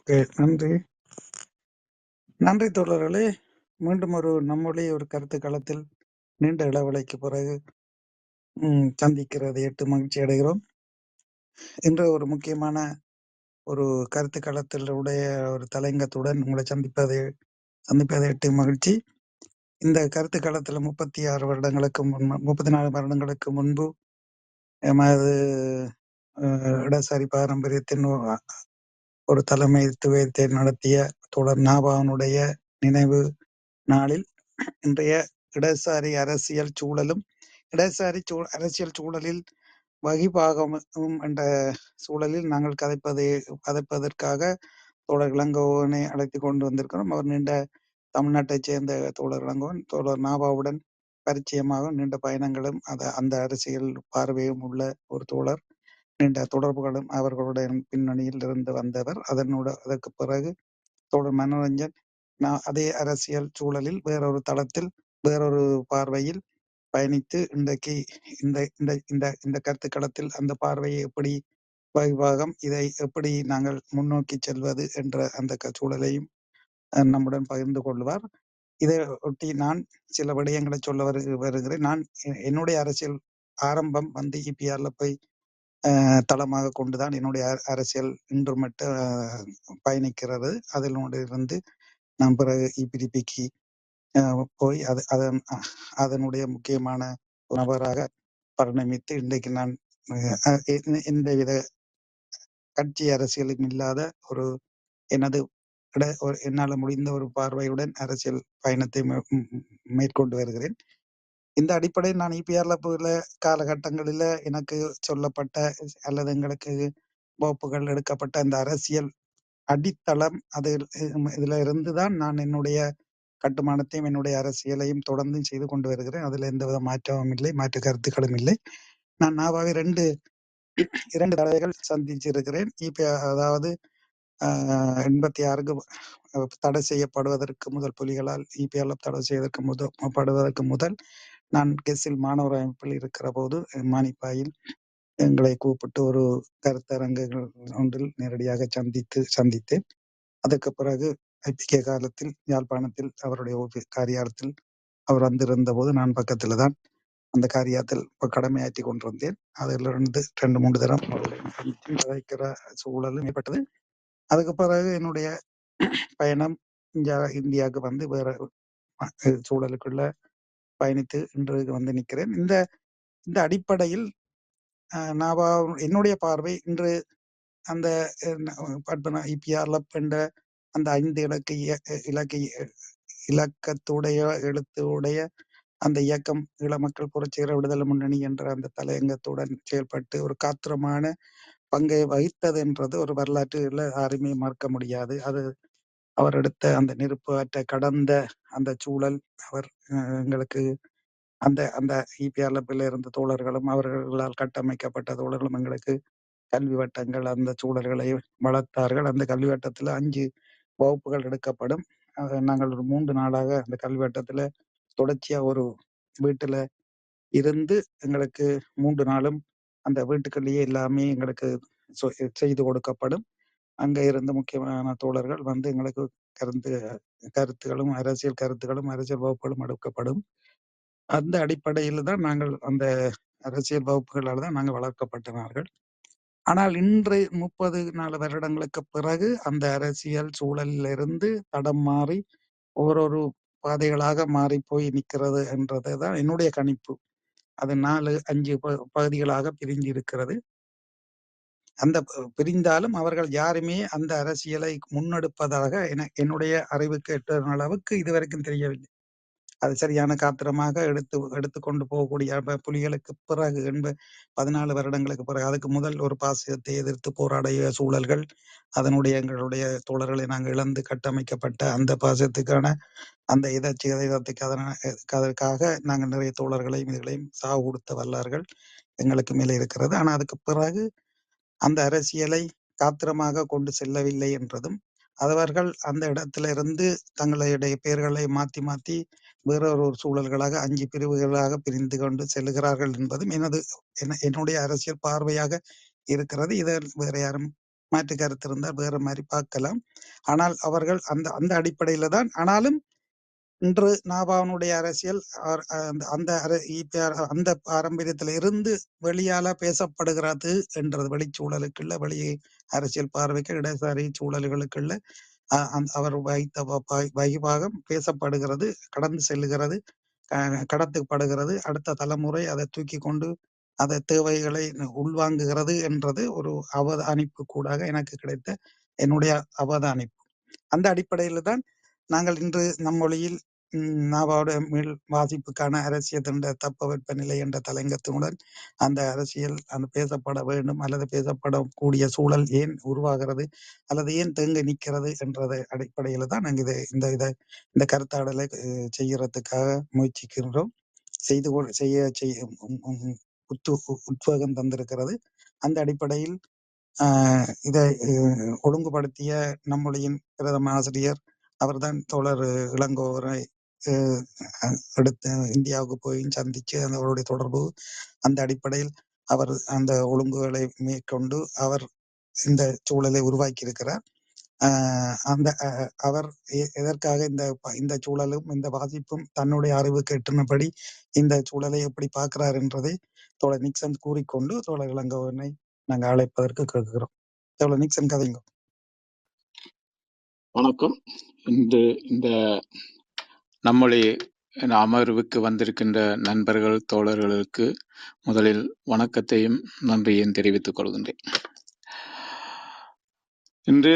Okay. நன்றி. நன்றி தோழர்களே. மீண்டும் நம்முடைய ஒரு கருத்து களத்தில் நீண்ட இடைவேளைக்கு பிறகு சந்திக்கிறது மகிழ்ச்சி அடைகிறோம். இன்று ஒரு முக்கியமான ஒரு கருத்து களத்தில் உடைய ஒரு தலையங்கத்துடன் உங்களை சந்திப்பதை மகிழ்ச்சி. இந்த கருத்து களத்தில் 36 வருடங்களுக்கு 34 வருடங்களுக்கு முன்பு எமது இடதுசாரி பாரம்பரியத்தின் ஒரு தலைமைத்துவத்தை நடத்திய தோழர் நாபாவனுடைய நினைவு நாளில் இன்றைய இடதுசாரி அரசியல் சூழலும் அரசியல் சூழலில் வகிபாகமும் என்ற சூழலில் நாங்கள் கதைப்பதற்காக தோழர் இளங்கோவனை அழைத்து கொண்டு வந்திருக்கிறோம். அவர் நீண்ட தமிழ்நாட்டைச் சேர்ந்த தோழர் இளங்கோவன் தோழர் நாபாவுடன் பரிச்சயமாக நீண்ட பயணங்களும் அந்த அரசியல் பார்வையும் உள்ள ஒரு தோழர். நீண்ட தொடர்புகளும் அவர்களுடைய பின்னணியில் இருந்து வந்தவர். அதற்கு பிறகு தோழர் மனோரஞ்சன் அதே அரசியல் சூழலில் வேறொரு தளத்தில் வேறொரு பார்வையில் பயணித்து இன்றைக்கு இந்த கருத்து களத்தில் அந்த பார்வையை எப்படி வகிபாகம் இதை எப்படி நாங்கள் முன்னோக்கி செல்வது என்ற அந்த சூழலையும் நம்முடன் பகிர்ந்து கொள்வார். இதை ஒட்டி நான் சில விடயங்களை சொல்ல வருகிறேன். நான் என்னுடைய அரசியல் ஆரம்பம் இபிஆர்ல போய் தளமாக கொண்டுதான் என்னுடைய அரசியல் இன்று மட்டும் பயணிக்கிறது. இருந்து நான் பிறகு இபிடிபிக்கு போய் அதனுடைய முக்கியமான நபராக பரிணமித்து இன்றைக்கு நான் எந்தவித கட்சி அரசியலும் இல்லாத என்னால் முடிந்த ஒரு பார்வையுடன் அரசியல் பயணத்தை மேற்கொண்டு வருகிறேன். இந்த அடிப்படையில் நான் இபிஆர்ல காலகட்டங்களில் எனக்கு சொல்லப்பட்ட அல்லது எங்களுக்கு வகுப்புகள் எடுக்கப்பட்ட அந்த அரசியல் அடித்தளம் இதுல இருந்துதான் நான் என்னுடைய கட்டுமானத்தையும் என்னுடைய அரசியலையும் தொடர்ந்து செய்து கொண்டு வருகிறேன். அதுல எந்தவித மாற்றமும் இல்லை, மாற்று கருத்துக்களும் இல்லை. நான் நாவாவை இரண்டு தடவைகள் சந்திச்சிருக்கிறேன். அதாவது 86 தடை செய்யப்படுவதற்கு முதல் புலிகளால் இபிஆர்ல தடை செய்வதற்கு முதல் நான் கெஸில் மாணவர் அமைப்பில் இருக்கிற போது மானிப்பாயில் எங்களை கூப்பிட்டு ஒரு கருத்தரங்குகள் ஒன்றில் நேரடியாக சந்தித்தேன். அதற்கு பிறகு ஐபிகே காலத்தில் யாழ்ப்பாணத்தில் அவருடைய காரியாலயத்தில் அவர் வந்திருந்த போது நான் பக்கத்துல தான் அந்த காரியத்தில் கடமையாற்றி கொண்டிருந்தேன். அதிலிருந்து 2-3 தரம் வைக்கிற சூழலும் ஏற்பட்டது. அதுக்கு பிறகு என்னுடைய பயணம் இந்தியாவுக்கு வந்து வேற சூழலுக்குள்ள பயணித்து இன்று வந்து நிற்கிறேன். இந்த அடிப்படையில் என்னுடைய பார்வை இன்று அந்த இபிஆர்ல என்ற அந்த 5 இலக்கத்துடைய எழுத்துடைய அந்த இயக்கம் ஈழ மக்கள் புரட்சிகர விடுதலை முன்னணி என்ற அந்த தலையங்கத்துடன் செயல்பட்டு ஒரு காத்திரமான பங்கை வகித்தது என்றது ஒரு வரலாற்றில் யாருமே மறக்க முடியாது. அது அவர் எடுத்த அந்த நெருப்பு ஆற்ற கடந்த அந்த சூழல் அவர் எங்களுக்கு அந்த இபிஆர்ல இருந்த தோழர்களும் அவர்களால் கட்டமைக்கப்பட்ட தோழர்களும் எங்களுக்கு கல்வி வட்டங்கள் அந்த சூழல்களை வளர்த்தார்கள். அந்த கல்வி வட்டத்துல 5 வகுப்புகள் எடுக்கப்படும். நாங்கள் ஒரு 3 நாளாக அந்த கல்வி வட்டத்துல தொடர்ச்சியா ஒரு வீட்டுல இருந்து எங்களுக்கு 3 நாளும் அந்த வீட்டுக்குள்ளேயே எல்லாமே எங்களுக்கு செய்து கொடுக்கப்படும். அங்க இருந்த முக்கியமான தோழர்கள் வந்து எங்களுக்கு கருத்துகளும் அரசியல் வகுப்புகளும் எடுக்கப்படும். அந்த அடிப்படையில் தான் நாங்கள் அந்த அரசியல் வகுப்புகளால் தான் நாங்கள் வளர்க்கப்பட்டவர்கள். ஆனால் இன்று 34 வருடங்களுக்கு பிறகு அந்த அரசியல் சூழலிலிருந்து தடம் மாறி ஓரொரு பாதைகளாக மாறி போய் நிற்கிறது என்றதுதான் என்னுடைய கணிப்பு. அது 4-5 பகுதிகளாக பிரிஞ்சு இருக்கிறது. அந்த பிரிந்தாலும் அவர்கள் யாருமே அந்த அரசியலை முன்னெடுப்பதாக என்னுடைய அறிவுக்கு எட்ட அளவுக்கு இதுவரைக்கும் தெரியவில்லை. அது சரியான காத்திரமாக எடுத்துக்கொண்டு போகக்கூடிய புலிகளுக்கு பிறகு 14 வருடங்களுக்கு பிறகு அதுக்கு முதல் ஒரு பாசிசத்தை எதிர்த்து போராடிய சூழல்கள் எங்களுடைய தோழர்களை நாங்கள் இழந்து கட்டமைக்கப்பட்ட அந்த பாசிசத்துக்கான அந்த அதற்காக நாங்கள் நிறைய தோழர்களையும் இதுகளையும் சாவு கொடுத்த வரலாறுகள் எங்களுக்கு மேலே இருக்கிறது. ஆனால் அதுக்கு பிறகு அந்த அரசியலை காத்திரமாக கொண்டு செல்லவில்லை என்றதும் அவர்கள் அந்த இடத்துல இருந்து தங்களுடைய பெயர்களை மாற்றி வேறொரு சூழல்களாக 5 பிரிவுகளாக பிரிந்து கொண்டு செல்லுகிறார்கள் என்பதும் என்னுடைய அரசியல் பார்வையாக இருக்கிறது. இதை வேற யாரும் மாற்று கருத்து இருந்தால் வேற மாதிரி பார்க்கலாம். ஆனால் அவர்கள் அந்த அந்த அடிப்படையில தான். ஆனாலும் இன்று நாபாவனுடைய அரசியல் அந்த அந்த பாரம்பரியத்தில இருந்து வெளியால பேசப்படுகிறது என்றது வெளிச்சூழலுக்குள்ள வெளி அரசியல் பார்வைக்கு இடதுசாரி சூழல்களுக்குள்ள அவர் வைத்த வைபாகம் பேசப்படுகிறது, கடந்து செல்லுகிறது, கடத்தப்படுகிறது. அடுத்த தலைமுறை அதை தூக்கி கொண்டு அதை தேவைகளை உள்வாங்குகிறது என்றது ஒரு அவதானிப்பு கூடாக எனக்கு கிடைத்த என்னுடைய அவதானிப்பு. அந்த அடிப்படையில் தான் நாங்கள் இன்று நம் மொழியில் நாவோட மீள் வாசிப்புக்கான அரசியல் என்ற தட்பவெப்பநிலை என்ற தலையங்கத்துடன் அந்த அரசியல் அந்த பேசப்பட வேண்டும் அல்லது பேசப்படக்கூடிய சூழல் ஏன் உருவாகிறது அல்லது ஏன் தேங்கி நிற்கிறது என்றதை அடிப்படையில் தான் நாங்கள் இந்த கருத்தாடலை செய்யறதுக்காக முயற்சிக்கின்றோம். செய்ய உத்வேகம் தந்திருக்கிறது. அந்த அடிப்படையில் இதை ஒழுங்குபடுத்திய நம்முடைய பிரதம ஆசிரியர் அவர்தான் தோழர் இளங்கோவரை எடுத்து இந்தியாவுக்கு போய் சந்திச்சு அவருடைய தொடர்பு, அந்த அடிப்படையில் அவர் அந்த ஒழுங்குகளை மேற்கொண்டு அவர் இந்த சூழலை உருவாக்கி இருக்கிறார். அந்த அவர் எதற்காக இந்த சூழலும் இந்த வாசிப்பும் தன்னுடைய அறிவுக்கு எட்டினபடி இந்த சூழலை எப்படி பார்க்கிறார் என்றதை தோழர் நிக்சன் கூறிக்கொண்டு தோழர் இளங்கோவனை நாங்கள் அழைப்பதற்கு கேட்கிறோம். தோழர் நிக்சன் கதைங்க. வணக்கம். இன்று இந்த நம்முடைய அமர்வுக்கு வந்திருக்கின்ற நண்பர்கள் தோழர்களுக்கு முதலில் வணக்கத்தையும் நன்றியையும் தெரிவித்துக் கொள்கின்றேன். இன்று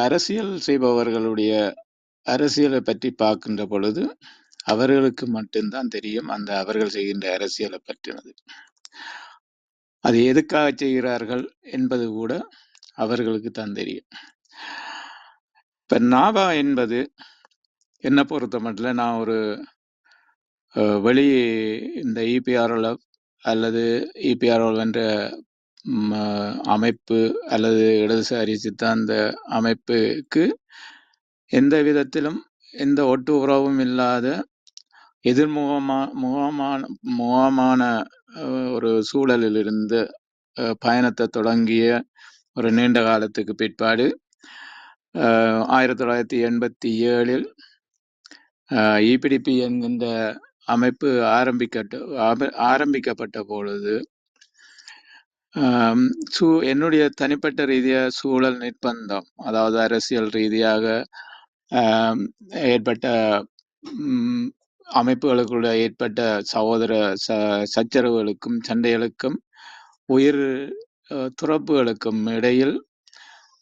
அரசியல் செய்பவர்களுடைய அரசியலை பற்றி பார்க்கின்ற பொழுது அவர்களுக்கு மட்டும்தான் தெரியும் அந்த அவர்கள் செய்கின்ற அரசியலை பற்றினது. அது எதுக்காக செய்கிறார்கள் என்பது கூட அவர்களுக்கு தான் தெரியும். இப்ப நாபா என்பது என்ன பொறுத்த மட்டும் நான் ஒரு வெளி இந்த இபிஆர்எல் அல்லது இபிஆர்எல் என்ற அமைப்பு அல்லது இடதுசாரி சித்தாந்த அமைப்புக்கு எந்த விதத்திலும் எந்த ஒட்டு உறவும் இல்லாத முகமான ஒரு சூழலில் இருந்து பயணத்தை தொடங்கிய ஒரு நீண்ட காலத்துக்கு பிற்பாடு 1987 இபிடிபி என்கின்ற அமைப்பு ஆரம்பிக்கப்பட்ட பொழுது என்னுடைய தனிப்பட்ட ரீதியாக சூழல் நிர்பந்தம், அதாவது அரசியல் ரீதியாக ஏற்பட்ட அமைப்புகளுக்குள்ள ஏற்பட்ட சகோதர சச்சரவுகளுக்கும் சண்டைகளுக்கும் உயிர் துறப்புகளுக்கும் இடையில்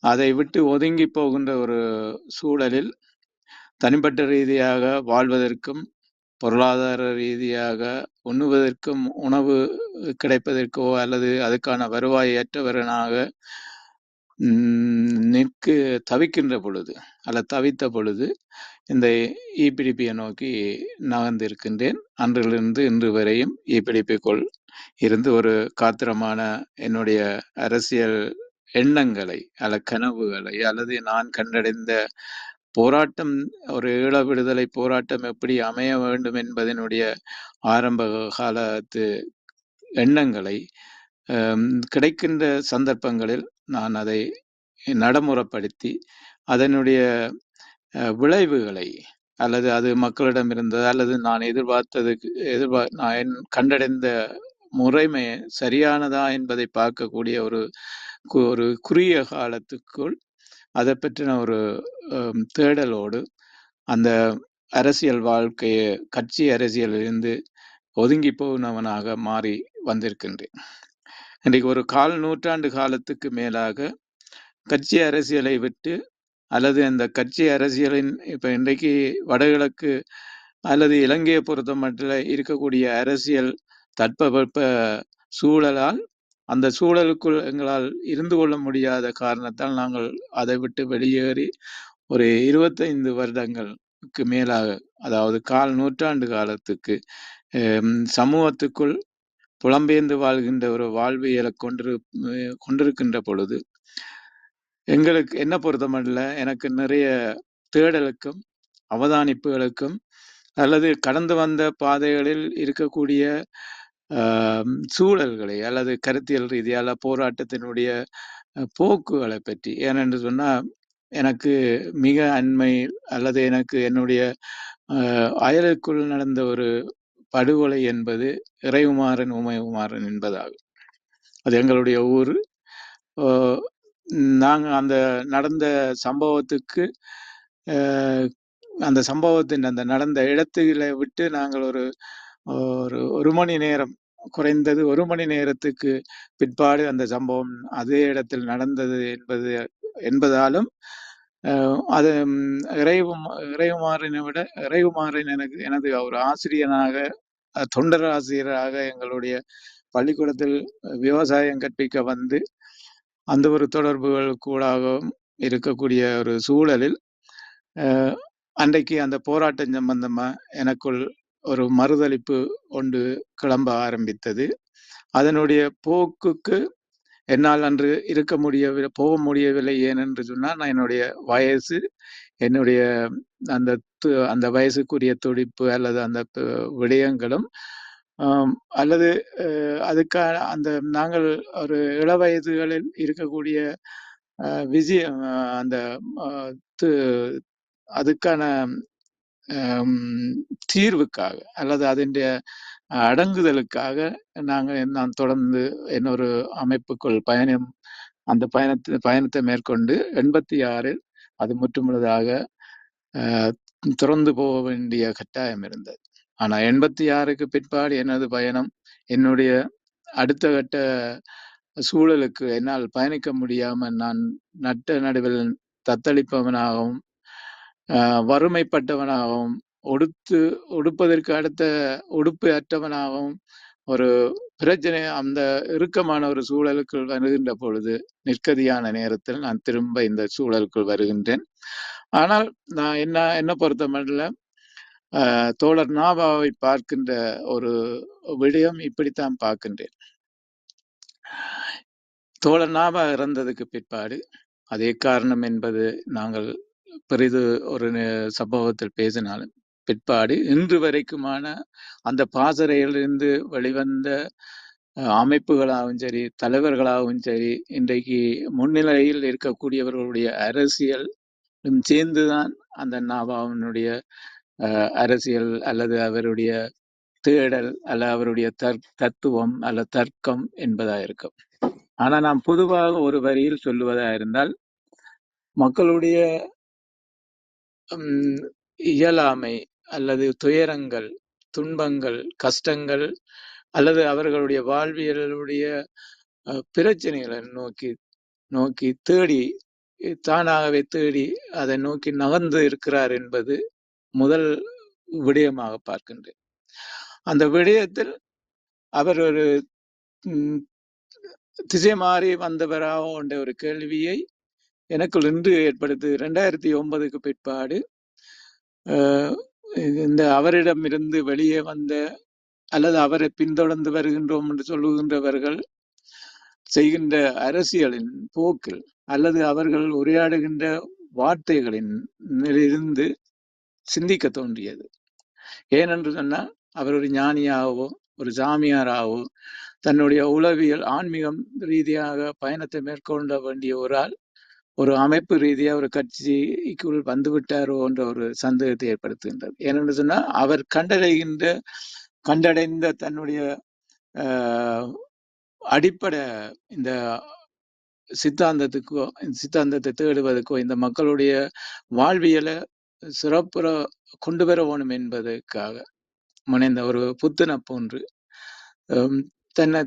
அதை விட்டு ஒதுங்கி போகின்ற ஒரு சூழலில் தனிப்பட்ட ரீதியாக வாழ்வதற்கும் பொருளாதார ரீதியாக உண்ணுவதற்கும் உணவு கிடைப்பதற்கோ அல்லது அதுக்கான வருவாயற்றவரனாக தவிக்கின்ற பொழுது தவித்த பொழுது இந்த இபிடிபியை நோக்கி நகர்ந்திருக்கின்றேன். அன்றிலிருந்து இன்று வரையும் இபிடிபிக்குள் இருந்து ஒரு காத்திரமான என்னுடைய அரசியல் எண்ணங்களை கனவுகளை அல்லது நான் கண்டடைந்த போராட்டம், ஒரு ஈழ விடுதலை போராட்டம் எப்படி அமைய வேண்டும் என்பதனுடைய ஆரம்ப காலத்து எண்ணங்களை கிடைக்கின்ற சந்தர்ப்பங்களில் நான் அதை நடைமுறைப்படுத்தி அதனுடைய விளைவுகளை அல்லது அது மக்களிடம் இருந்தது அல்லது நான் நான் கண்டடைந்த முறைமை சரியானதா என்பதை பார்க்கக்கூடிய ஒரு குறுகிய காலத்துக்குள் அதை பற்றின ஒரு தேடலோடு அந்த அரசியல் வாழ்க்கையை கட்சி அரசியலிருந்து ஒதுங்கி போனவனாக மாறி வந்திருக்கின்றேன். இன்றைக்கு ஒரு 1/4 நூற்றாண்டு காலத்துக்கு மேலாக கட்சி அரசியலை விட்டு அல்லது அந்த கட்சி அரசியலின் இப்ப இன்றைக்கு வடகிழக்கு அல்லது இலங்கையை பொறுத்த மட்டும் இருக்கக்கூடிய அரசியல் தட்பவெப்ப சூழலால் அந்த சூழலுக்குள் எங்களால் இருந்து கொள்ள முடியாத காரணத்தால் நாங்கள் அதை விட்டு வெளியேறி ஒரு 25 வருடங்களுக்கு மேலாக, அதாவது 1/4 நூற்றாண்டு காலத்துக்கு சமூகத்துக்குள் புலம்பெயர்ந்து வாழ்கின்ற ஒரு வாழ்வியலை கொண்டிருக்கின்ற பொழுது எங்களுக்கு என்ன பொறுத்த மட்டும் எனக்கு நிறைய தேடலுக்கும் அவதானிப்புகளுக்கும் அல்லது கடந்து வந்த பாதைகளில் இருக்கக்கூடிய சூழல்களை அல்லது கருத்தியல் ரீதியால போராட்டத்தினுடைய போக்குகளை பற்றி. ஏனென்று சொன்னா, எனக்கு மிக அண்மை அல்லது எனக்கு என்னுடைய அயலுக்குள் நடந்த ஒரு படுகொலை என்பது இறைகுமாரன் உமைகுமாரன் என்பதாகும். அது எங்களுடைய ஊர். நாங்க அந்த நடந்த சம்பவத்துக்கு அந்த சம்பவத்தின் அந்த நடந்த இடத்துல விட்டு நாங்கள் ஒரு ஒரு 1 மணி நேரம், குறைந்தது 1 மணி நேரத்துக்கு பிற்பாடு அந்த சம்பவம் அதே இடத்தில் நடந்தது என்பதாலும் அது இறைகுமாரனை விட இறைகுமாரன் எனது ஒரு ஆசிரியனாக, தொண்டர் ஆசிரியராக எங்களுடைய பள்ளிக்கூடத்தில் விவசாயம் கற்பிக்க வந்து அந்த ஒரு தொடர்புகள் கூடாகவும் இருக்கக்கூடிய ஒரு சூழலில் அன்றைக்கு அந்த போராட்டம் சம்பந்தமா எனக்குள் ஒரு மறுதளிப்பு ஒன்று கிளம்ப ஆரம்பித்தது. அதனுடைய போக்குக்கு என்னால் அன்று போக முடியவில்லை. ஏனென்று சொன்னால், நான் என்னுடைய வயசு, என்னுடைய அந்த அந்த வயசுக்குரிய துடிப்பு அல்லது அந்த விடயங்களும் அல்லது அதுக்கான அந்த நாங்கள் ஒரு இளவயதுகளில் இருக்கக்கூடிய விஜயம் அந்த அதுக்கான தீர்வுக்காக அல்லது அதனுடைய அடங்குதலுக்காக நான் தொடர்ந்து இன்னொரு அமைப்புக்குள் அந்த பயணத்தை மேற்கொண்டு 86 அது முற்றுமுழுதாக திறந்து போக வேண்டிய கட்டாயம் இருந்தது. ஆனா 86க்கு பிற்பாடு எனது பயணம் என்னுடைய அடுத்த கட்ட சூழலுக்கு என்னால் பயணிக்க முடியாமல் நான் நட்ட நடுவில் தத்தளிப்பவனாகவும் வறுமைப்பட்டவனாகவும் உடுப்பதற்கு அடுத்த உடுப்பு அற்றவனாகவும் ஒரு பிரச்சனை அந்த இறுக்கமான ஒரு சூழலுக்குள் வருகின்ற பொழுது நிற்கதியான நேரத்தில் நான் திரும்ப இந்த சூழலுக்குள் வருகின்றேன். ஆனால் நான் என்ன பொறுத்தமட்டில் தோழர் நாபாவை பார்க்கின்ற ஒரு விடயம் இப்படித்தான் பார்க்கின்றேன். தோழர் நாபா இறந்ததுக்கு பிற்பாடு அதே காரணம் என்பது நாங்கள் பெரிது ஒரு சம்பவத்தில் பேசினாலும் பிற்பாடு இன்று வரைக்குமான அந்த பாசறையிலிருந்து வெளிவந்த அமைப்புகளாகவும் சரி, தலைவர்களாகவும் சரி, இன்றைக்கு முன்னிலையில் இருக்கக்கூடியவர்களுடைய அரசியல் சேர்ந்துதான் அந்த நாபாவினுடைய அரசியல் அல்லது அவருடைய தேடல் அல்ல அவருடைய தத்துவம் அல்ல தர்க்கம் என்பதா இருக்கும். ஆனா நாம் பொதுவாக ஒரு வரியில் சொல்லுவதா இருந்தால், மக்களுடைய இயலாமை அல்லது துயரங்கள், துன்பங்கள், கஷ்டங்கள் அல்லது அவர்களுடைய வாழ்வியலுடைய பிரச்சனைகளை நோக்கி தேடி தானாகவே தேடி அதை நோக்கி நகர்ந்து இருக்கிறார் என்பது முதல் விடயமாக பார்க்கின்றேன். அந்த விடயத்தில் அவர் ஒரு திசை மாறி வந்தவராக என்ற ஒரு கேள்வியை எனக்குள் இன்று ஏற்படுத்தி 2009க்கு பிற்பாடு இந்த அவரிடம் இருந்து வெளியே வந்த அல்லது அவரை பின்தொடர்ந்து வருகின்றோம் என்று சொல்லுகின்றவர்கள் செய்கின்ற அரசியலின் போக்கில் அல்லது அவர்கள் உரையாடுகின்ற வார்த்தைகளின் இருந்து சிந்திக்க தோன்றியது. ஏனென்று சொன்னால், அவர் ஒரு ஞானியாகவோ ஒரு சாமியாராகவோ தன்னுடைய உளவியல் ஆன்மீகம் ரீதியாக பயணத்தை மேற்கொள்ள வேண்டிய ஒரு ஆள் ஒரு அமைப்பு ரீதியாக ஒரு கட்சிக்குள் வந்துவிட்டாரோ என்ற ஒரு சந்தேகத்தை ஏற்படுத்துகின்றது. ஏனென்று சொன்னால், அவர் கண்டடைந்த தன்னுடைய அடிப்படை இந்த சித்தாந்தத்தை தேடுவதற்கோ இந்த மக்களுடைய வாழ்வியலை சிறப்புற கொண்டு வர வேணும் என்பதற்காக முனைந்த ஒரு புத்தனை போன்று தன்னை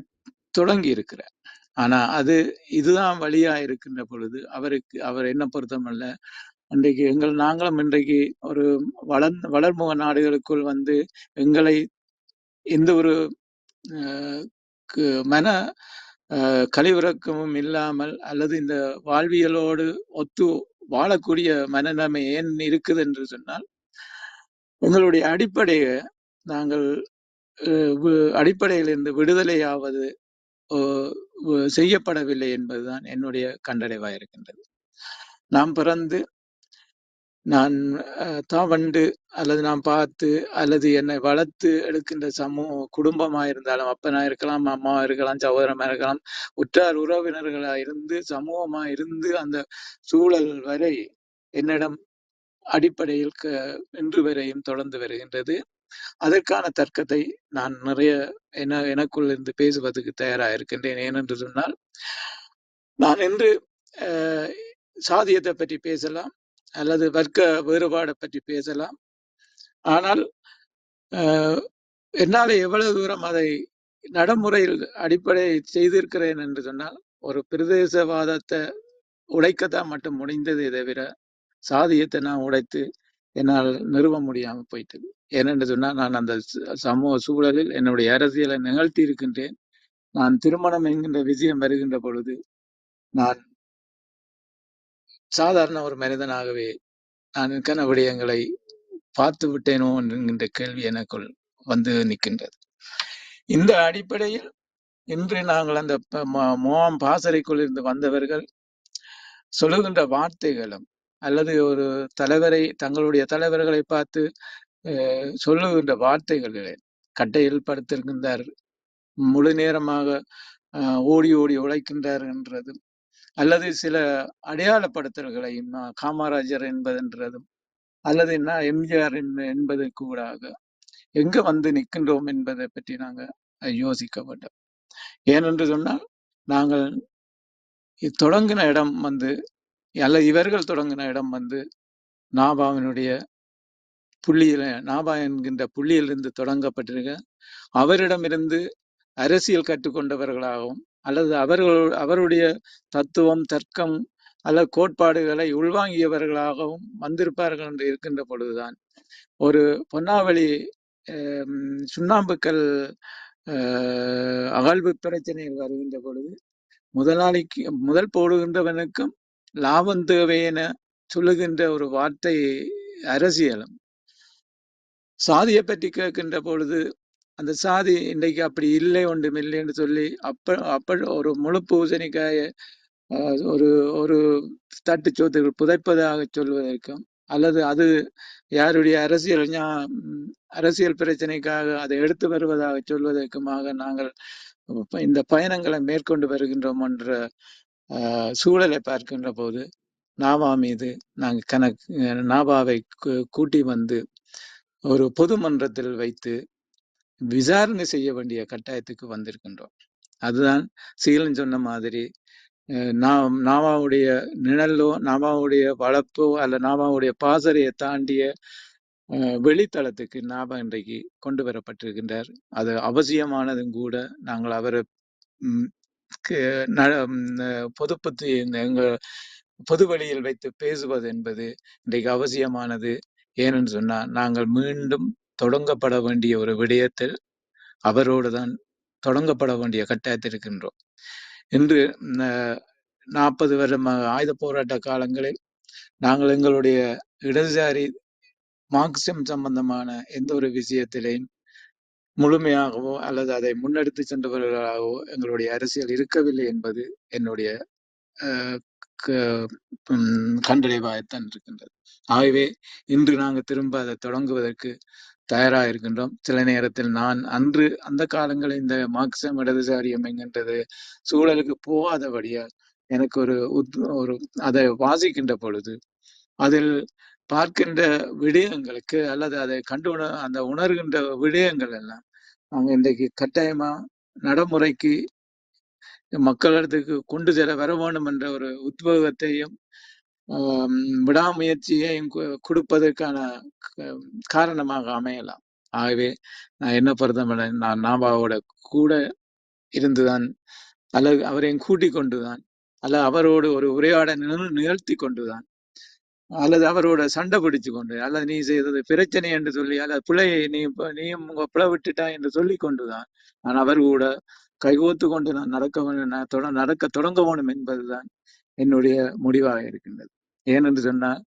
தொடங்கி இருக்கிறார். ஆனா இதுதான் வழியா இருக்கின்ற பொழுது அவர் என்ன பொருத்தமல்ல, இன்றைக்கு நாங்களும் இன்றைக்கு ஒரு வளர்முக நாடுகளுக்குள் வந்து எங்களை எந்த ஒரு மன கழிவிறக்கமும் இல்லாமல் அல்லது இந்த வாழ்வியலோடு ஒத்து வாழக்கூடிய மனநிலைமை ஏன் இருக்குது என்று சொன்னால், எங்களுடைய அடிப்படையை நாங்கள் அடிப்படையிலிருந்து விடுதலையாவது செய்யப்படவில்லை என்பதுதான் என்னுடைய கண்டடைவாக இருக்கின்றது. நாம் பிறந்து நான் தான் வந்து அல்லது நான் பார்த்து அல்லது என்னை வளர்த்து எடுக்கின்ற குடும்பமா இருந்தாலும் அப்பனா இருக்கலாம், அம்மாவா இருக்கலாம், சகோதரமா இருக்கலாம், உற்றார் உறவினர்களா இருந்து சமூகமா இருந்து அந்த சூழல் வரை என்னிடம் அடிப்படையில் இன்று வரையும் தொடர்ந்து வருகின்றது. அதற்கான தர்க்கத்தை நான் நிறைய எனக்குள் இருந்து பேசுவதற்கு தயாராக இருக்கின்றேன். ஏனென்று சொன்னால் நான் இன்று சாதியத்தை பற்றி பேசலாம் அல்லது வர்க்க வேறுபாடை பற்றி பேசலாம். ஆனால் என்னால் எவ்வளவு தூரம் அதை நடைமுறையில் அடிப்படை செய்திருக்கிறேன் என்று சொன்னால் ஒரு பிரதேசவாதத்தை உடைக்கத்தான் மட்டும் முடிந்ததே தவிர சாதியத்தை நான் உடைத்து என்னால் நிறுவ முடியாமல் போயிட்டது. ஏனென்று சொன்னால் நான் அந்த சமூக சூழலில் என்னுடைய அரசியலை நிகழ்த்தி இருக்கின்றேன். நான் திருமணம் என்கின்ற விஷயம் வருகின்ற பொழுது நான் சாதாரண ஒரு மனிதனாகவே நான் கன விடயங்களை பார்த்து விட்டேனோ என்கின்ற கேள்வி எனக்குள் வந்து நிற்கின்றது. இந்த அடிப்படையில் இன்று நாங்கள் அந்த மோம் பாசறைக்குள் இருந்து வந்தவர்கள் சொல்லுகின்ற வார்த்தைகளும் அல்லது ஒரு தலைவரை தங்களுடைய தலைவர்களை பார்த்து சொல்லுகின்ற வார்த்தைகளிலே கட்டையில் படுத்திருக்கின்றார், முழு நேரமாக ஓடி ஓடி உழைக்கின்றார் என்றதும் அல்லது சில அடையாளப்படுத்தல்களையும் காமராஜர் என்பதென்றதும் அல்லது என்ன எம்ஜிஆர் என்பது கூடாக எங்க வந்து நிற்கின்றோம் என்பதை பற்றி நாங்கள் யோசிக்க வேண்டும். ஏனென்று சொன்னால் நாங்கள் தொடங்கின இடம் வந்து அல்ல இவர்கள் தொடங்கின இடம் வந்து நாபாவினுடைய புள்ளியில நாபா என்கின்ற புள்ளியிலிருந்து தொடங்கப்பட்டிருக்க அவரிடமிருந்து அரசியல் கற்றுக்கொண்டவர்களாகவும் அல்லது அவருடைய தத்துவம் தர்க்கம் அல்லது கோட்பாடுகளை உள்வாங்கியவர்களாகவும் வந்திருப்பார்கள் என்று இருக்கின்ற பொழுதுதான் ஒரு பொன்னாவளி சுண்ணாம்புக்கல் அகழ்வு பிரச்சனைகள் வருகின்ற பொழுது முதலாளிக்கு முதல் போடுகின்றவனுக்கும் லாபம் தேவை என சொல்லுகின்ற ஒரு வார்த்தை அரசியலும் சாதியை பற்றி கேட்கின்ற பொழுது அந்த சாதி இன்றைக்கு அப்படி இல்லை ஒன்றும் இல்லைன்னு சொல்லி அப்ப ஒரு முழு பூசணிக்காய ஒரு ஒரு தட்டு சோத்துகள் புதைப்பதாக சொல்வதற்கும் அல்லது அது யாருடைய அரசியல் பிரச்சனைக்காக அதை எடுத்து வருவதாக சொல்வதற்குமாக நாங்கள் இந்த பயணங்களை மேற்கொண்டு வருகின்றோம் என்ற சூழலை பார்க்கின்ற போது நாபா மீது நாங்கள் நாபாவை கூட்டி வந்து ஒரு பொது மன்றத்தில் வைத்து விசாரணை செய்ய வேண்டிய கட்டாயத்துக்கு வந்திருக்கின்றோம். அதுதான் சீலன் சொன்ன மாதிரி நாவாவுடைய நிழலோ நாவாவுடைய வளர்ப்போ அல்ல நாவாவுடைய பாசறையை தாண்டிய வெளித்தளத்துக்கு நாபா இன்றைக்கு கொண்டு வரப்பட்டிருக்கின்றார். அது அவசியமானதும் கூட. நாங்கள் அவரை பொதுப்பத்தி எங்கள் பொது வழியில் வைத்து பேசுவது என்பது இன்றைக்கு அவசியமானது. ஏனென்று சொன்னால் நாங்கள் மீண்டும் தொடங்கப்பட வேண்டிய ஒரு விடயத்தில் அவரோடு தான் தொடங்கப்பட வேண்டிய கட்டாயத்தில் இருக்கின்றோம். இன்று 40 வருடம் ஆயுத போராட்ட காலங்களில் நாங்கள் எங்களுடைய இடதுசாரி மார்க்சியம் சம்பந்தமான எந்த ஒரு விஷயத்திலையும் முழுமையாகவோ அல்லது அதை முன்னெடுத்து சென்றவர்களாகவோ எங்களுடைய அரசியல் இருக்கவில்லை என்பது என்னுடைய கண்டறிவாகத்தான் இருக்கின்றது. ஆகவே இன்று நாங்கள் திரும்ப அதை தொடங்குவதற்கு தயாராக இருக்கின்றோம். சில நேரத்தில் நான் அன்று அந்த காலங்களில் இந்த மார்க்சியம் இடதுசாரியம் என்கின்றது சூழலுக்கு போகாதபடியா எனக்கு ஒரு அதை வாசிக்கின்ற பொழுது அதில் பார்க்கின்ற விடயங்களுக்கு அல்லது அதை அந்த உணர்கின்ற விடயங்கள் எல்லாம் நாங்கள் இன்றைக்கு கட்டாயமா நடைமுறைக்கு மக்களிடத்துக்கு கொண்டு செல்ல வர வேண்டும் என்ற ஒரு உத்வேகத்தையும் விடாமுயற்சியையும் கொடுப்பதற்கான காரணமாக அமையலாம். ஆகவே நான் என்ன பொறுத்தவரை நான் நாபாவோட கூட இருந்துதான் அல்லது அவரையும் கூட்டிக் கொண்டுதான் அல்லது அவரோடு ஒரு உரையாட நிகழ்த்தி கொண்டுதான் அல்லது அவரோட சண்டை பிடிச்சு கொண்டு அல்லது நீ செய்தது பிரச்சனை என்று சொல்லி அல்லது பிள்ளையை நீயும் உங்க பிள்ளை விட்டுட்டா என்று சொல்லி கொண்டுதான் நான் அவர் கூட கைகோத்து கொண்டு நான் நடக்க தொடங்க வேணும் என்பதுதான் என்னுடைய முடிவாக இருக்கின்றது. ஏனென்று சொன்னால்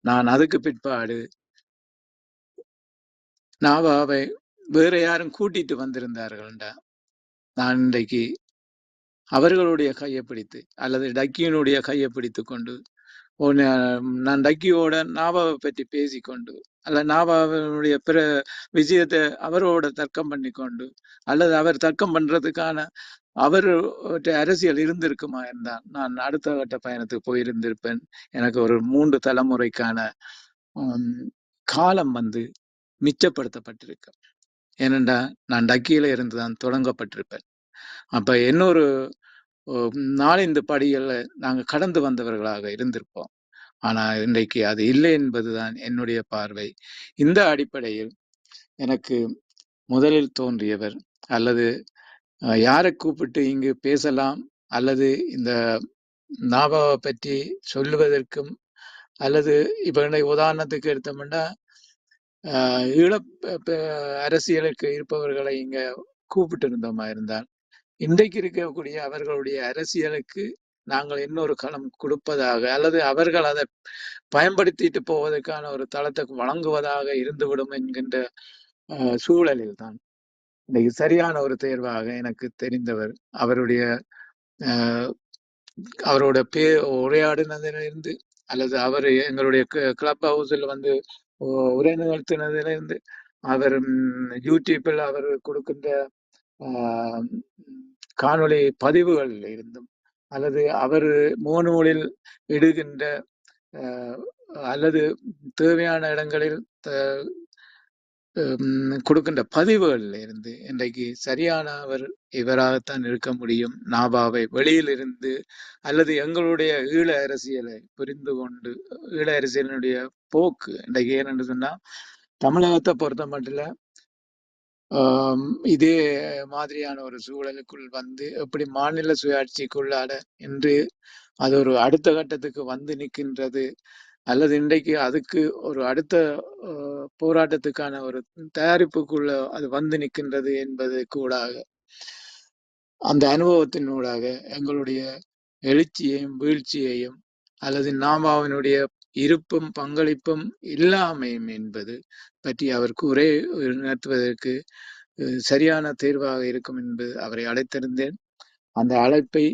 நான் அதுக்கு பிற்பாடு நாபாவை வேற யாரும் கூட்டிட்டு வந்திருந்தார்கள்டா நான் இன்றைக்கு அவர்களுடைய கையை பிடித்து அல்லது டக்கியனுடைய கையை பிடித்து கொண்டு நான் டக்கியோட நாபாவை பற்றி பேசிக்கொண்டு அல்ல நாபாவினுடைய பிற விஷயத்தை அவரோட தர்க்கம் பண்ணிக்கொண்டு அல்லது அவர் தர்க்கம் பண்றதுக்கான அவர் அரசியல் இருந்திருக்குமா இருந்தால் நான் அடுத்த கட்ட பயணத்துக்கு போயிருந்திருப்பேன். எனக்கு ஒரு 3 தலைமுறைக்கான காலம் மிச்சப்படுத்தப்பட்டிருக்கு. ஏனென்றா நான் டக்கியில இருந்துதான் தொடங்கப்பட்டிருப்பேன். அப்ப இன்னொரு நாலந்து படிகளை நாங்கள் கடந்து வந்தவர்களாக இருந்திருப்போம். ஆனா இன்றைக்கு அது இல்லை என்பதுதான் என்னுடைய பார்வை. இந்த அடிப்படையில் எனக்கு முதலில் தோன்றியவர் அல்லது யாரை கூப்பிட்டு இங்கு பேசலாம் அல்லது இந்த நாபாவை பற்றி சொல்லுவதற்கும் அல்லது இப்ப உதாரணத்துக்கு எடுத்தோம்னா ஈழ அரசியலுக்கு இருப்பவர்களை இங்க கூப்பிட்டு இருந்தோமா இருந்தால் இன்றைக்கு இருக்கக்கூடிய அவர்களுடைய அரசியலுக்கு நாங்கள் இன்னொரு களம் கொடுப்பதாக அல்லது அவர்கள் அதை பயன்படுத்திட்டு போவதற்கான ஒரு தளத்தை வழங்குவதாக இருந்துவிடும் என்கின்ற சூழலில் தான் இன்னைக்கு சரியான ஒரு தேர்வாக எனக்கு தெரிந்தவர் அவரோட உரையாடினதிலிருந்து அல்லது அவர் எங்களுடைய கிளப் ஹவுஸில் உரை நிகழ்த்தினதிலிருந்து அவர் யூடியூப்பில் அவர் கொடுக்கின்ற காணொளி பதிவுகள் இருந்தும் அல்லது அவர் முகநூலில் இடுகின்ற அல்லது தேவையான இடங்களில் கொடுக்கின்ற பதிவுகளில் இருந்து இன்றைக்கு சரியானவர் இவராகத்தான் இருக்க முடியும். நாபாவை வெளியில் இருந்து அல்லது எங்களுடைய ஈழ அரசியலை புரிந்து கொண்டு ஈழ அரசியலினுடைய போக்கு இன்றைக்கு ஏனென்று சொன்னா தமிழகத்தை பொறுத்த மட்டும் இதே மாதிரியான ஒரு சூழலுக்குள் எப்படி மாநில சுயாட்சிக்குள்ளாட என்று அது ஒரு அடுத்த கட்டத்துக்கு நிற்கின்றது அல்லது இன்றைக்கு அதுக்கு ஒரு அடுத்த போராட்டத்துக்கான ஒரு தயாரிப்புக்குள்ள அது நிற்கின்றது என்பது கூடாக அந்த அனுபவத்தினூடாக எங்களுடைய எழுச்சியையும் வீழ்ச்சியையும் அல்லது நாமாவினுடைய இருப்பும் பங்களிப்பும் இல்லாமையும் என்பது பற்றி அவருக்கு உரை நடத்துவதற்கு சரியான தேர்வாக இருக்கும் என்பது அவரை அழைத்திருந்தேன். அந்த அழைப்பை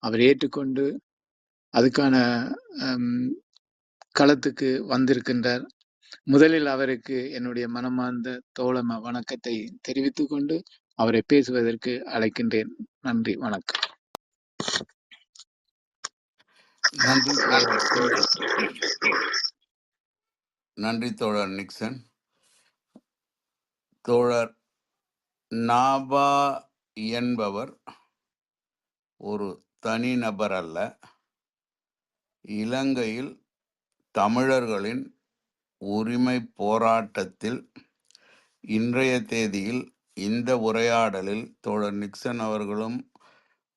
அவர் ஏற்றுக்கொண்டு அதுக்கான களத்துக்கு வந்திருக்கின்றார். முதலில் அவருக்கு என்னுடைய மனமார்ந்த தோழம வணக்கத்தை தெரிவித்துக் கொண்டு அவரை பேசுவதற்கு அழைக்கின்றேன். நன்றி, வணக்கம். நன்றி தோழர் நிக்சன். தோழர் நாபா என்பவர் ஒரு தனிநபர் அல்ல. இலங்கையில் தமிழர்களின் உரிமை போராட்டத்தில் இன்றைய தேதியில் இந்த உரையாடலில் தோழர் நிக்சன் அவர்களும்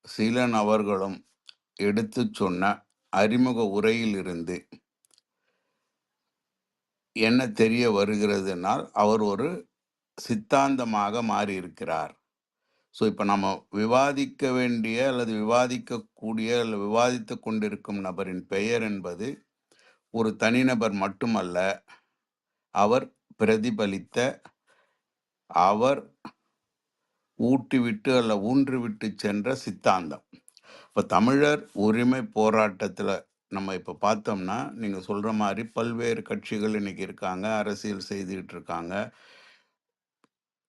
சீலன் அவர்களும் எடுத்து சொன்ன அறிமுக உரையில் இருந்து என்ன தெரிய வருகிறதுனால் அவர் ஒரு சித்தாந்தமாக மாறியிருக்கிறார். ஸோ இப்போ நம்ம விவாதிக்க வேண்டிய அல்லது விவாதிக்கக்கூடிய அல்லது விவாதித்து கொண்டிருக்கும் நபரின் பெயர் என்பது ஒரு தனிநபர் மட்டுமல்ல, அவர் பிரதிபலித்த, அவர் ஊட்டிவிட்டு அல்ல ஊன்றிவிட்டு சென்ற சித்தாந்தம். இப்போ தமிழர் உரிமை போராட்டத்தில் நம்ம இப்போ பார்த்தோம்னா நீங்கள் சொல்கிற மாதிரி பல்வேறு கட்சிகள் இன்னைக்கு இருக்காங்க, அரசியல் செய்துக்கிட்டு இருக்காங்க,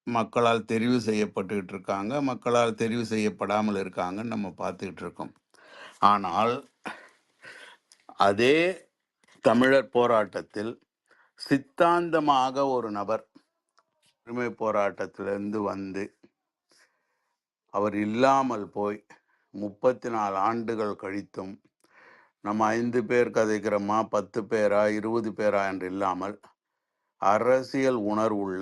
மக்களால் தெரிவு செய்யப்பட்டுக்கிட்டு இருக்காங்க, மக்களால் தெரிவு செய்யப்படாமல் இருக்காங்கன்னு நம்ம பார்த்துக்கிட்டு இருக்கோம். ஆனால் அதே தமிழர் போராட்டத்தில் சித்தாந்தமாக ஒரு நபர் உரிமை போராட்டத்திலிருந்து அவர் இல்லாமல் போய் 34 ஆண்டுகள் கழித்தும் நம்ம 5 பேர் கதைக்கிறோமா, 10 பேரா, 20 பேரா என்று இல்லாமல் அரசியல் உணர்வுள்ள,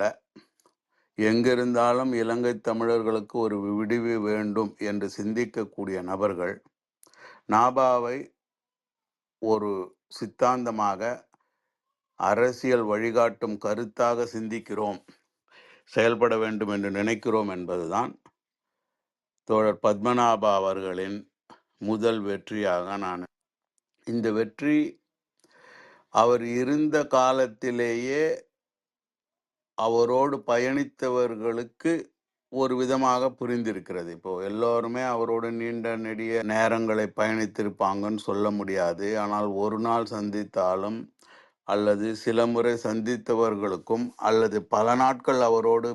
எங்கிருந்தாலும் இலங்கை தமிழர்களுக்கு ஒரு விடிவு வேண்டும் என்று சிந்திக்கக்கூடிய நபர்கள் நாபாவை ஒரு சித்தாந்தமாக, அரசியல் வழிகாட்டும் கருத்தாக சிந்திக்கிறோம், செயல்பட வேண்டும் என்று நினைக்கிறோம் என்பதுதான் தோழர் பத்மநாபா அவர்களின் முதல் வெற்றியாக நான் இந்த வெற்றி அவர் இருந்த காலத்திலேயே அவரோடு பயணித்தவர்களுக்கு ஒரு விதமாக புரிந்திருக்கிறது. இப்போ எல்லோருமே அவரோடு நீண்ட நெடிய நேரங்களை பயணித்திருப்பாங்கன்னு சொல்ல முடியாது. ஆனால் ஒரு நாள் சந்தித்தாலும் அல்லது சில முறை சந்தித்தவர்களுக்கும் அல்லது பல நாட்கள் அவரோடு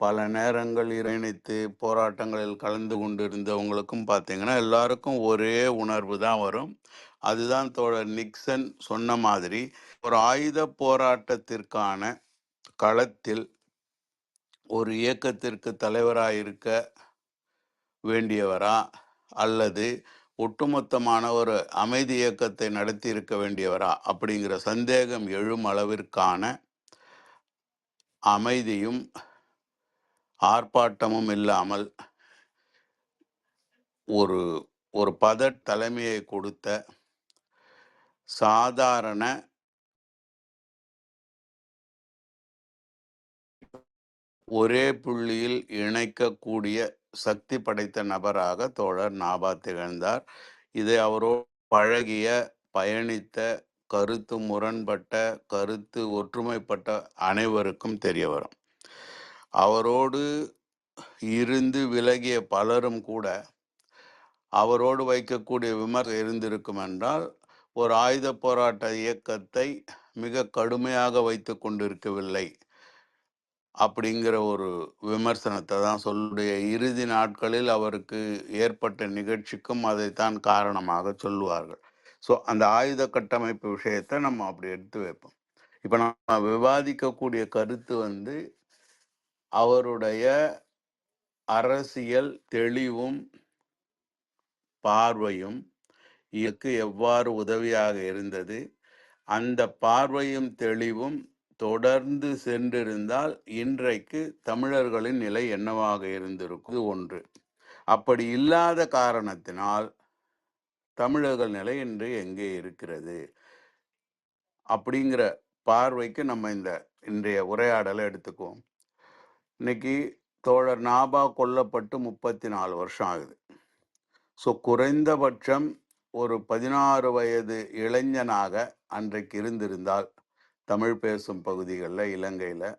பல நேரங்கள் பயணித்து போராட்டங்களில் கலந்து கொண்டிருந்தவங்களுக்கும் பார்த்தீங்கன்னா எல்லாருக்கும் ஒரே உணர்வு தான் வரும். அதுதான் தோழர் நிக்சன் சொன்ன மாதிரி ஒரு ஆயுத போராட்டத்திற்கான களத்தில் ஒரு இயக்கத்திற்கு தலைவராயிருக்க வேண்டியவரா அல்லது ஒட்டுமொத்தமான ஒரு அமைதி இயக்கத்தை நடத்தி இருக்க வேண்டியவரா அப்படிங்கிற சந்தேகம் எழும் அளவிற்கான அமைதியும் ஆர்ப்பாட்டமும் இல்லாமல் ஒரு ஒரு தலைமையை கொடுத்த சாதாரண ஒரே புள்ளியில் இணைக்கக்கூடிய சக்தி படைத்த நபராக தோழர் நாபா திகழ்ந்தார். இதை அவரோடு பழகிய பயணித்த கருத்து முரண்பட்ட கருத்து ஒற்றுமைப்பட்ட அனைவருக்கும் தெரிய வரும். அவரோடு இருந்து விலகிய பலரும் கூட அவரோடு வைக்கக்கூடிய விமர்சனம் இருந்திருக்கும் என்றால் ஒரு ஆயுத போராட்ட இயக்கத்தை மிக கடுமையாக வைத்து கொண்டிருக்கவில்லை அப்படிங்கிற ஒரு விமர்சனத்தை தான் சொல்லுடைய இறுதி நாட்களில் அவருக்கு ஏற்பட்ட நிகழ்ச்சிக்கும் அதைத்தான் காரணமாக சொல்லுவார்கள். ஸோ அந்த ஆயுத கட்டமைப்பு விஷயத்தை நம்ம அப்படி எடுத்து வைப்போம். இப்போ நம்ம விவாதிக்கக்கூடிய கருத்து அவருடைய அரசியல் தெளிவும் பார்வையும் இதற்கு எவ்வாறு உதவியாக இருந்தது, அந்த பார்வையும் தெளிவும் தொடர்ந்து சென்றிருந்தால் இன்றைக்கு தமிழர்களின் நிலை என்னவாக இருந்திருக்கும் ஒன்று. அப்படி இல்லாத காரணத்தினால் தமிழர்கள் நிலை இன்று எங்கே இருக்கிறது அப்படிங்கிற பார்வைக்கு நம்ம இன்றைய உரையாடலை எடுத்துக்குவோம். இன்னைக்கு தோழர் நாபா கொல்லப்பட்டு 34 வருஷம் ஆகுது. ஸோ குறைந்தபட்சம் ஒரு 16 வயது இளைஞனாக அன்றைக்கு இருந்திருந்தால் தமிழ் பேசும் பகுதிகளில் இலங்கையில்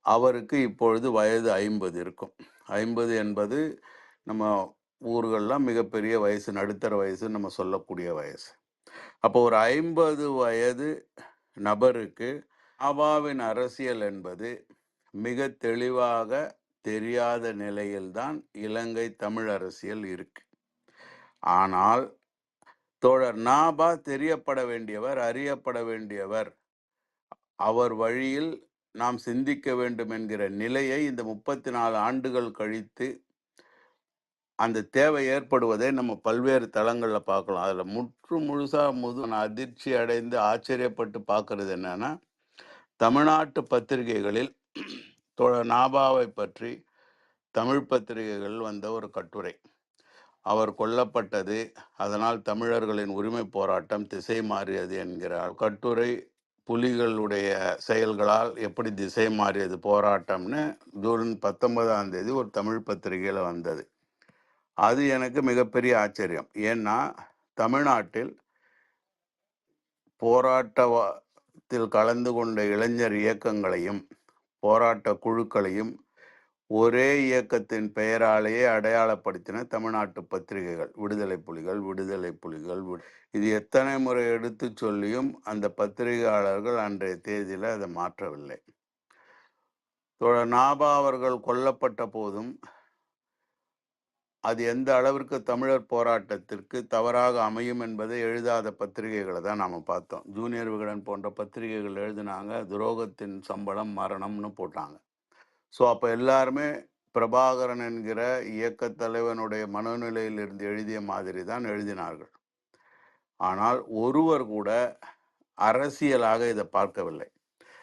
அவருக்கு இப்பொழுது வயது 50 இருக்கும். 50 என்பது நம்ம ஊர்கள்லாம் மிகப்பெரிய வயசு, நடுத்தர வயசு நம்ம சொல்லக்கூடிய வயசு. அப்போ ஒரு 50 வயது நபருக்கு நாபாவின் அரசியல் என்பது மிக தெளிவாக தெரியாத நிலையில்தான் இலங்கை தமிழ் அரசியல் இருக்கு. ஆனால் தோழர் நாபா தெரியப்பட வேண்டியவர், அறியப்பட வேண்டியவர், அவர் வழியில் நாம் சிந்திக்க வேண்டும் என்கிற நிலையை இந்த 34 ஆண்டுகள் கழித்து அந்த தேவை ஏற்படுவதை நம்ம பல்வேறு தளங்களில் பார்க்கலாம். அதில் முழுசாக அதிர்ச்சி அடைந்து ஆச்சரியப்பட்டு பார்க்கறது என்னன்னா, தமிழ்நாட்டு பத்திரிகைகளில் தோழர் நாபாவை பற்றி தமிழ் பத்திரிகைகள் வந்த ஒரு கட்டுரை, அவர் கொல்லப்பட்டது அதனால் தமிழர்களின் உரிமை போராட்டம் திசை மாறியது என்கிறார் கட்டுரை. புலிகளுடைய செயல்களால் எப்படி திசை மாறியது போராட்டம்னு ஜூன் 19ஆம் தேதி ஒரு தமிழ் பத்திரிகையில் வந்தது. அது எனக்கு மிகப்பெரிய ஆச்சரியம். ஏன்னா தமிழ்நாட்டில் போராட்டத்தில் கலந்து கொண்ட இளைஞர் இயக்கங்களையும் போராட்ட குழுக்களையும் ஒரே இயக்கத்தின் பெயராலேயே அடையாளப்படுத்தின தமிழ்நாட்டு பத்திரிகைகள். விடுதலை புலிகள். இது எத்தனை முறை எடுத்து சொல்லியும் அந்த பத்திரிகையாளர்கள் அன்றைய தேதியில் அதை மாற்றவில்லை. நாபா அவர்கள் கொல்லப்பட்ட போதும் அது எந்த அளவிற்கு தமிழர் போராட்டத்திற்கு தவறாக அமையும் என்பதை எழுதாத பத்திரிகைகளை தான் நாம் பார்த்தோம். ஜூனியர் விகடன் போன்ற பத்திரிகைகள் எழுதினாங்க, துரோகத்தின் சம்பளம் மரணம்னு போட்டாங்க. ஸோ அப்போ எல்லாருமே பிரபாகரன் என்கிற இயக்க தலைவனுடைய மனநிலையில் இருந்து எழுதிய மாதிரி தான் எழுதினார்கள். ஆனால் ஒருவர் கூட அரசியலாக இதை பார்க்கவில்லை.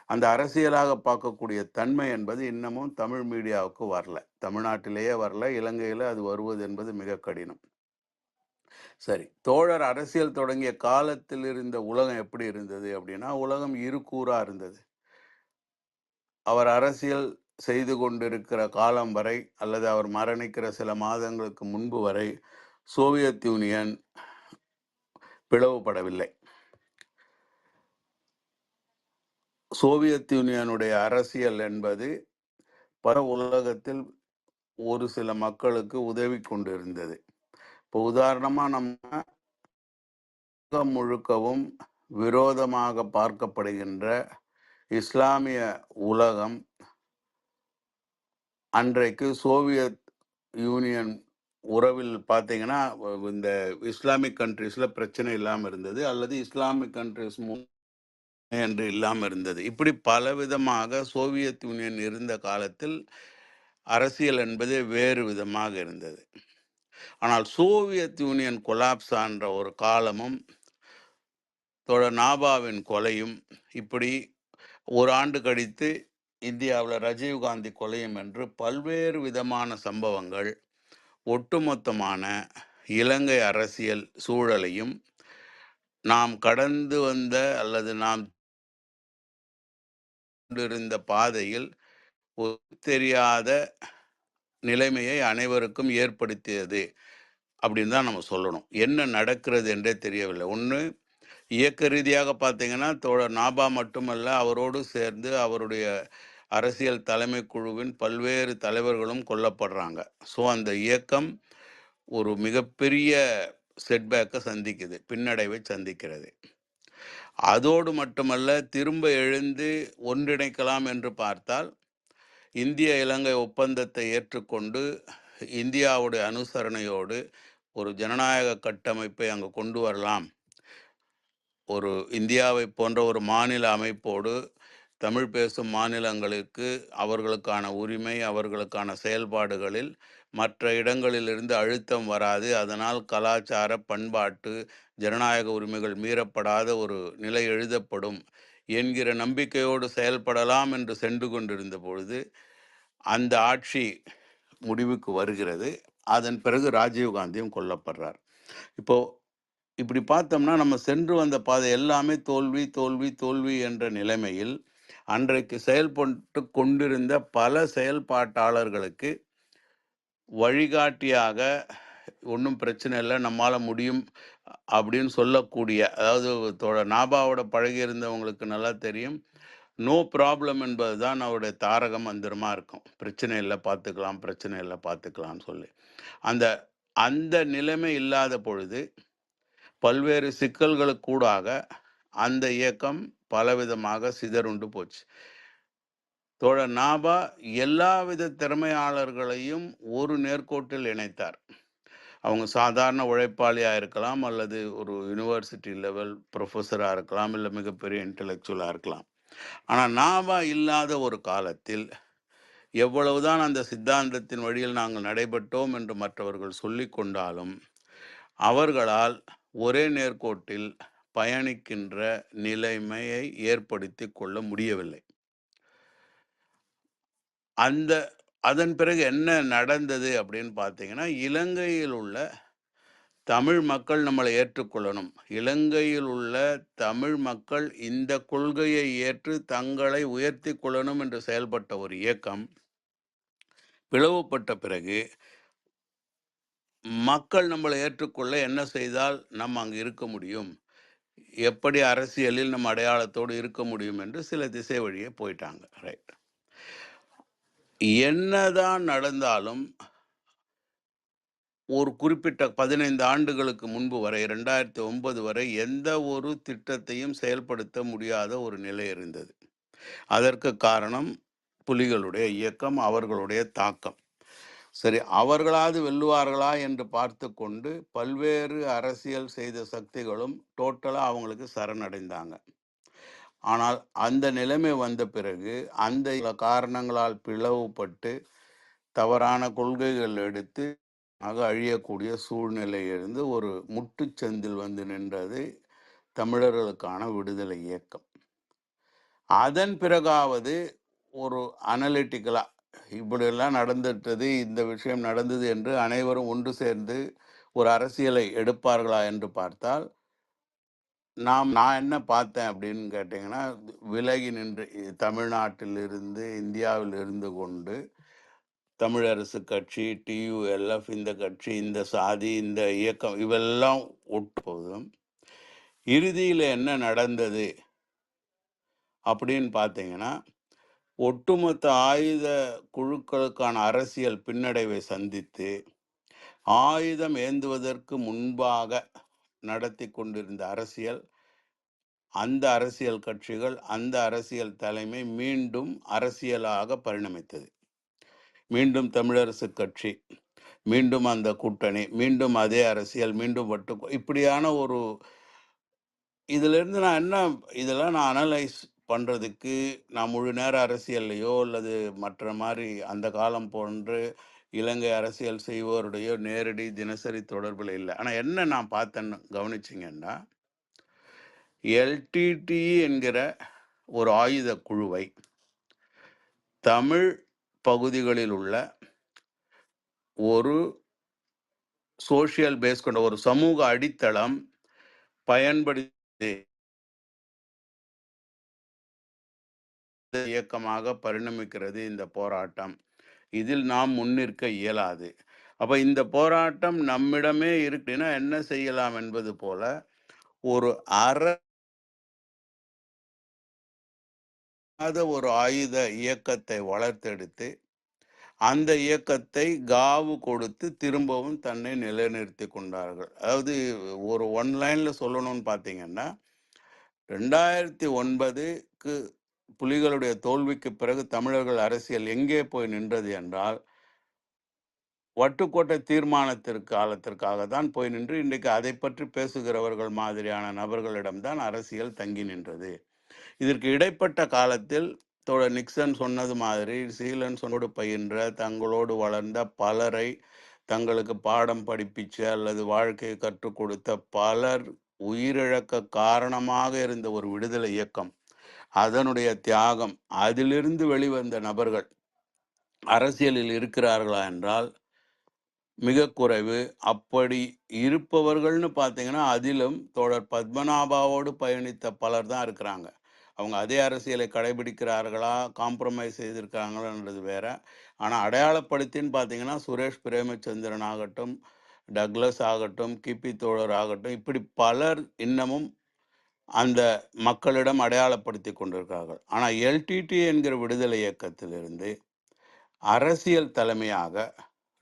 அந்த அரசியலாக பார்க்கக்கூடிய தன்மை என்பது இன்னமும் தமிழ் மீடியாவுக்கு வரல. தமிழ்நாட்டிலேயே வரல, இலங்கையில் அது வருவது என்பது மிக கடினம். சரி, தோழர் அரசியல் தொடங்கிய காலத்தில் இருந்த உலகம் எப்படி இருந்தது அப்படின்னா, உலகம் இருகூறா இருந்தது. அவர் அரசியல் செய்து கொண்டிருக்கிற காலம் வரை அல்லது அவர் மரணிக்கிற சில மாதங்களுக்கு முன்பு வரை சோவியத் யூனியன் பிளவுபடவில்லை. சோவியத் யூனியனுடைய அரசியல் என்பது பல உலகத்தில் ஒரு சில மக்களுக்கு உதவி கொண்டிருந்தது. இப்போ உதாரணமா நம்ம உலகம் முழுக்கவும் விரோதமாக பார்க்கப்படுகின்ற இஸ்லாமிய உலகம் அன்றைக்கு சோவியத் யூனியன் உறவில் பார்த்தீங்கன்னா, இந்த இஸ்லாமிக் கண்ட்ரீஸ்ல பிரச்சனை இல்லாம இருந்தது. அல்லது இஸ்லாமிக் கண்ட்ரீஸ் என்று இல்லாம இருந்தது. இப்படி பலவிதமாக சோவியத் யூனியன் இருந்த காலத்தில் அரசியல் என்பது வேறு விதமாக இருந்தது. ஆனால் சோவியத் யூனியன் கொலாப்ஸ் ஆன்ற ஒரு காலமும் தோழர் நாபாவின் கொலையும் இப்படி ஒரு ஆண்டு கழித்து இந்தியாவில் ராஜீவ்காந்தி கொலையும் என்று பல்வேறு விதமான சம்பவங்கள் ஒட்டுமொத்தமான இலங்கை அரசியல் சூழலையும் நாம் கடந்து வந்த அல்லது நாம் கொண்டிருந்த பாதையில் ஒரு தெரியாத நிலைமையை அனைவருக்கும் ஏற்படுத்தியது அப்படின்னு தான் நம்ம சொல்லணும். என்ன நடக்கிறது என்றே தெரியவில்லை. ஒன்று, இயக்க ரீதியாக பார்த்தீங்கன்னா தோழர் நாபா மட்டுமல்ல, அவரோடு சேர்ந்து அவருடைய அரசியல் தலைமை குழுவின் பல்வேறு தலைவர்களும் கொல்லப்படுறாங்க. ஸோ அந்த இயக்கம் ஒரு மிகப்பெரிய செட்பேக்கை சந்திக்குது, பின்னடைவை சந்திக்கிறது. அதோடு மட்டுமல்ல, திரும்ப எழுந்து ஒன்றிணைக்கலாம் என்று பார்த்தால் இந்திய இலங்கை ஒப்பந்தத்தை ஏற்றுக்கொண்டு இந்தியாவுடைய அனுசரணையோடு ஒரு ஜனநாயக கட்டமைப்பை அங்கு கொண்டு வரலாம். ஒரு இந்தியாவை போன்ற ஒரு மாநில அமைப்போடு தமிழ் பேசும் மாநிலங்களுக்கு அவர்களுக்கான உரிமை, அவர்களுக்கான செயல்பாடுகளில் மற்ற இடங்களிலிருந்து அழுத்தம் வராது. அதனால் கலாச்சார, பண்பாட்டு, ஜனநாயக உரிமைகள் மீறப்படாத ஒரு நிலை எழுதப்படும் என்கிற நம்பிக்கையோடு செயல்படலாம் என்று சென்று கொண்டிருந்த பொழுது அந்த ஆட்சி முடிவுக்கு வருகிறது. அதன் பிறகு ராஜீவ்காந்தியும் கொல்லப்படுறார். இப்போ இப்படி பார்த்தோம்னா நம்ம சென்று வந்த பாதை எல்லாமே தோல்வி தோல்வி தோல்வி என்ற நிலைமையில் அன்றைக்கு செயல்பட்டு கொண்டிருந்த பல செயல்பாட்டாளர்களுக்கு வழிகாட்டியாக ஒன்றும் பிரச்சனை இல்லை, நம்மால முடியும் அப்படின்னு சொல்லக்கூடிய, அதாவது தோழர் நாபாவோட பழகி இருந்தவங்களுக்கு நல்லா தெரியும், நோ ப்ராப்ளம் என்பது தான் அவருடைய தாரக மந்திரமா இருக்கும். பிரச்சனை இல்லை பார்த்துக்கலாம், பிரச்சனை இல்லை பார்த்துக்கலாம்னு சொல்லி அந்த அந்த நிலைமை இல்லாத பொழுது பல்வேறு சிக்கல்களுக்கூடாக அந்த இயக்கம் பலவிதமாக சிதறுண்டு போச்சு. தோழர் நாபா எல்லாவித திறமையாளர்களையும் ஒரு நேர்கோட்டில் இணைத்தார். அவங்க சாதாரண உழைப்பாளியாக இருக்கலாம், அல்லது ஒரு யூனிவர்சிட்டி லெவல் ப்ரொஃபஸராக இருக்கலாம், இல்லை மிகப்பெரிய இன்டலெக்சுவலாக இருக்கலாம். ஆனால் நாபா இல்லாத ஒரு காலத்தில் எவ்வளவுதான் அந்த சித்தாந்தத்தின் வழியில் நாங்கள் நடைபெற்றோம் என்று மற்றவர்கள் சொல்லி கொண்டாலும் அவர்களால் ஒரே நேர்கோட்டில் பயணிக்கின்ற நிலைமையை ஏற்படுத்தி கொள்ள முடியவில்லை. அதன் பிறகு என்ன நடந்தது அப்படின்னு பார்த்தீங்கன்னா, இலங்கையில் உள்ள தமிழ் மக்கள் நம்மளை ஏற்றுக்கொள்ளணும், இலங்கையில் உள்ள தமிழ் மக்கள் இந்த கொள்கையை ஏற்று தங்களை உயர்த்தி கொள்ளணும் என்று செயல்பட்ட ஒரு இயக்கம் பிளவுபட்ட பிறகு மக்கள் நம்மளை ஏற்றுக்கொள்ள என்ன செய்தால் நம்ம அங்கு இருக்க முடியும், எப்படி அரசியலில் நம்ம அடையாளத்தோடு இருக்க முடியும் என்று சில திசை வழியே போயிட்டாங்க. ரைட். என்னதான் நடந்தாலும் ஒரு குறிப்பிட்ட 15 ஆண்டுகளுக்கு முன்பு வரை 2009 வரை எந்த ஒரு திட்டத்தையும் செயல்படுத்த முடியாத ஒரு நிலை இருந்தது. அதற்கு காரணம் புலிகளுடைய இயக்கம், அவர்களுடைய தாக்கம். சரி, அவர்களாவது வெல்லுவார்களா என்று பார்த்து கொண்டு பல்வேறு அரசியல் செய்த சக்திகளும் டோட்டலாக அவங்களுக்கு சரணடைந்தாங்க. ஆனால் அந்த நிலைமை வந்த பிறகு அந்த காரணங்களால் பிளவுபட்டு தவறான கொள்கைகள் எடுத்து அழியக்கூடிய சூழ்நிலை இருந்து ஒரு முட்டுச்சந்தில் வந்து நின்றது தமிழர்களுக்கான விடுதலை இயக்கம். அதன் பிறகாவது ஒரு அனலிட்டிக்கலா இப்படியெல்லாம் நடந்துட்டது, இந்த விஷயம் நடந்தது என்று அனைவரும் ஒன்று சேர்ந்து ஒரு அரசியலை எடுப்பார்களா என்று பார்த்தால் நான் என்ன பார்த்தேன் அப்படின்னு கேட்டிங்கன்னா, விலகி நின்று தமிழ்நாட்டில் இருந்து இந்தியாவில் இருந்து கொண்டு தமிழரசு கட்சி, TULF, இந்த கட்சி, இந்த சாதி, இந்த இயக்கம் இவெல்லாம் ஒட்டுப்போதும் இறுதியில் என்ன நடந்தது அப்படின்னு பார்த்தீங்கன்னா, ஒட்டுமொத்த ஆயுத குழுக்களுக்கான அரசியல் பின்னடைவை சந்தித்து ஆயுதம் ஏந்துவதற்கு முன்பாக நடத்தி கொண்டிருந்த அரசியல், அந்த அரசியல் கட்சிகள், அந்த அரசியல் தலைமை மீண்டும் அரசியலாக பரிணமித்தது. மீண்டும் தமிழரசு கட்சி, மீண்டும் அந்த கூட்டணி, மீண்டும் அதே அரசியல், மீண்டும் இப்படியான ஒரு இதிலிருந்து இதெல்லாம் நான் அனலைஸ் பண்றதுக்கு நான் முழு நேர அரசியல்லையோ அல்லது மற்ற மாதிரி அந்த காலம் போன்று இலங்கை அரசியல் செய்வோருடையோ நேரடி தினசரி தொடர்பில் இல்லை. ஆனா என்ன நான் பார்த்தேன்னு கவனிச்சிங்கன்னா, எல்டிடி என்கிற ஒரு ஆயுத குழுவை தமிழ் பகுதிகளில் உள்ள ஒரு சோசியல் பேஸ் கொண்ட ஒரு சமூக அடித்தளம் பயன்படுத்தி இயக்கமாக பரிணமிக்கிறது இந்த போராட்டம். இதில் நாம் முன்னிற்க இயலாது. அப்ப இந்த போராட்டம் நம்மிடமே இருக்குன்னா என்ன செய்யலாம் என்பது போல ஒரு ஒரு ஆயுத இயக்கத்தை வளர்த்தெடுத்து அந்த இயக்கத்தை காவு கொடுத்து திரும்பவும் தன்னை நிலைநிறுத்தி கொண்டார்கள். அதாவது ஒரு ஒன் லைன்ல சொல்லணும்னு பார்த்தீங்கன்னா, 2009க்கு புலிகளுடைய தோல்விக்கு பிறகு தமிழர்கள் அரசியல் எங்கே போய் நின்றது என்றால், வட்டுக்கோட்டை தீர்மானத்திற்கு காலத்திற்காக தான் போய் நின்று இன்றைக்கு அதை பற்றி பேசுகிறவர்கள் மாதிரியான நபர்களிடம்தான் அரசியல் தங்கி நின்றது. இதற்கு இடைப்பட்ட காலத்தில் தோழர் நிக்சன் சொன்னது மாதிரி சீலன் சொன்னோடு பயின்ற தங்களோடு வளர்ந்த பலரை தங்களுக்கு பாடம் படிப்பிச்ச அல்லது வாழ்க்கையை கற்றுக் கொடுத்த பலர் உயிரிழக்க காரணமாக இருந்த ஒரு விடுதலை இயக்கம், அதனுடைய தியாகம், அதிலிருந்து வெளிவந்த நபர்கள் அரசியலில் இருக்கிறார்களா என்றால் மிக குறைவு. அப்படி இருப்பவர்கள்னு பார்த்தீங்கன்னா அதிலும் தோழர் பத்மநாபாவோடு பயணித்த பலர் தான் இருக்கிறாங்க. அவங்க அதே அரசியலை கடைபிடிக்கிறார்களா, காம்ப்ரமைஸ் செய்திருக்காங்களான்றது வேற. ஆனால் அடையாளப்படுத்தின்னு பார்த்தீங்கன்னா சுரேஷ் பிரேமச்சந்திரன் ஆகட்டும், டக்ளஸ் ஆகட்டும், கிபி தோழர் ஆகட்டும், இப்படி பலர் இன்னமும் அந்த மக்களிடம் அடையாளப்படுத்தி கொண்டிருக்கிறார்கள். ஆனால் எல்டிடி என்கிற விடுதலை இயக்கத்திலிருந்து அரசியல் தலைமையாக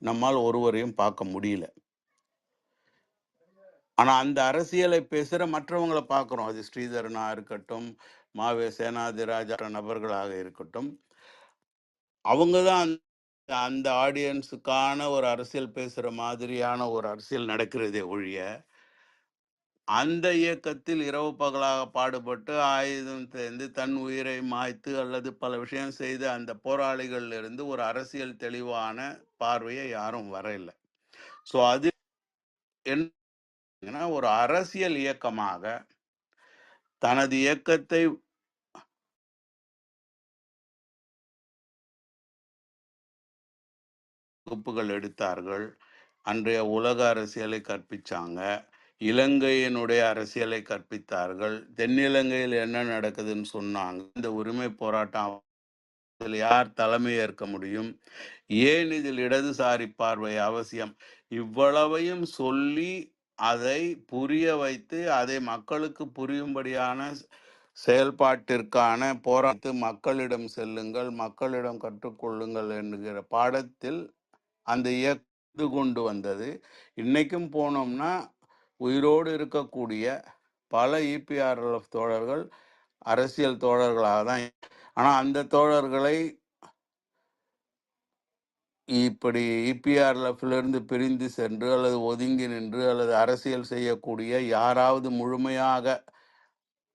நம்மால் ஒருவரையும் பார்க்க முடியல. ஆனா அந்த அரசியலை பேசுற மற்றவங்களை பார்க்கிறோம். அது ஸ்ரீதரனா இருக்கட்டும், மாவே சேனாதிராஜ் நபர்களாக இருக்கட்டும், அவங்க தான் அந்த ஆடியன்ஸுக்கான ஒரு அரசியல் பேசுற மாதிரியான ஒரு அரசியல் நடக்கிறதே ஒழிய, அந்த இயக்கத்தில் இரவு பகலாக பாடுபட்டு ஆயுதம் தேர்ந்து தன் உயிரை மாய்த்து அல்லது பல விஷயம் செய்து அந்த போராளிகள்ல இருந்து ஒரு அரசியல் தெளிவான பார்வையை யாரும் வரையில்லை. ஸோ அது என்ன, ஒரு அரசியல் இயக்கமாக தனது இயக்கத்தை வகுப்புகள் எடுத்தார்கள். அன்றைய உலக அரசியலை கற்பிச்சாங்க, இலங்கையினுடைய அரசியலை கற்பித்தார்கள், தென்னிலங்கையில் என்ன நடக்குதுன்னு சொன்னாங்க. இந்த உரிமை போராட்டம் இதில் யார் தலைமை ஏற்க முடியும், ஏன் இதில் இடதுசாரி பார்வை அவசியம், இவ்வளவையும் சொல்லி அதை புரிய வைத்து அதை மக்களுக்கு புரியும்படியான செயல்பாட்டிற்கான போராட்டு மக்களிடம் செல்லுங்கள், மக்களிடம் கற்றுக்கொள்ளுங்கள் என்கிற பாடத்தில் அந்த இயக்கு கொண்டு வந்தது. இன்னைக்கும் போனோம்னா உயிரோடு இருக்கக்கூடிய பல இபிஆர்எல்எஃப் தோழர்கள் அரசியல் தோழர்களாக தான். ஆனால் அந்த தோழர்களை இப்படி இபிஆர்எல்எஃப்லேருந்து பிரிந்து சென்று அல்லது ஒதுங்கி நின்று அல்லது அரசியல் செய்யக்கூடிய யாராவது முழுமையாக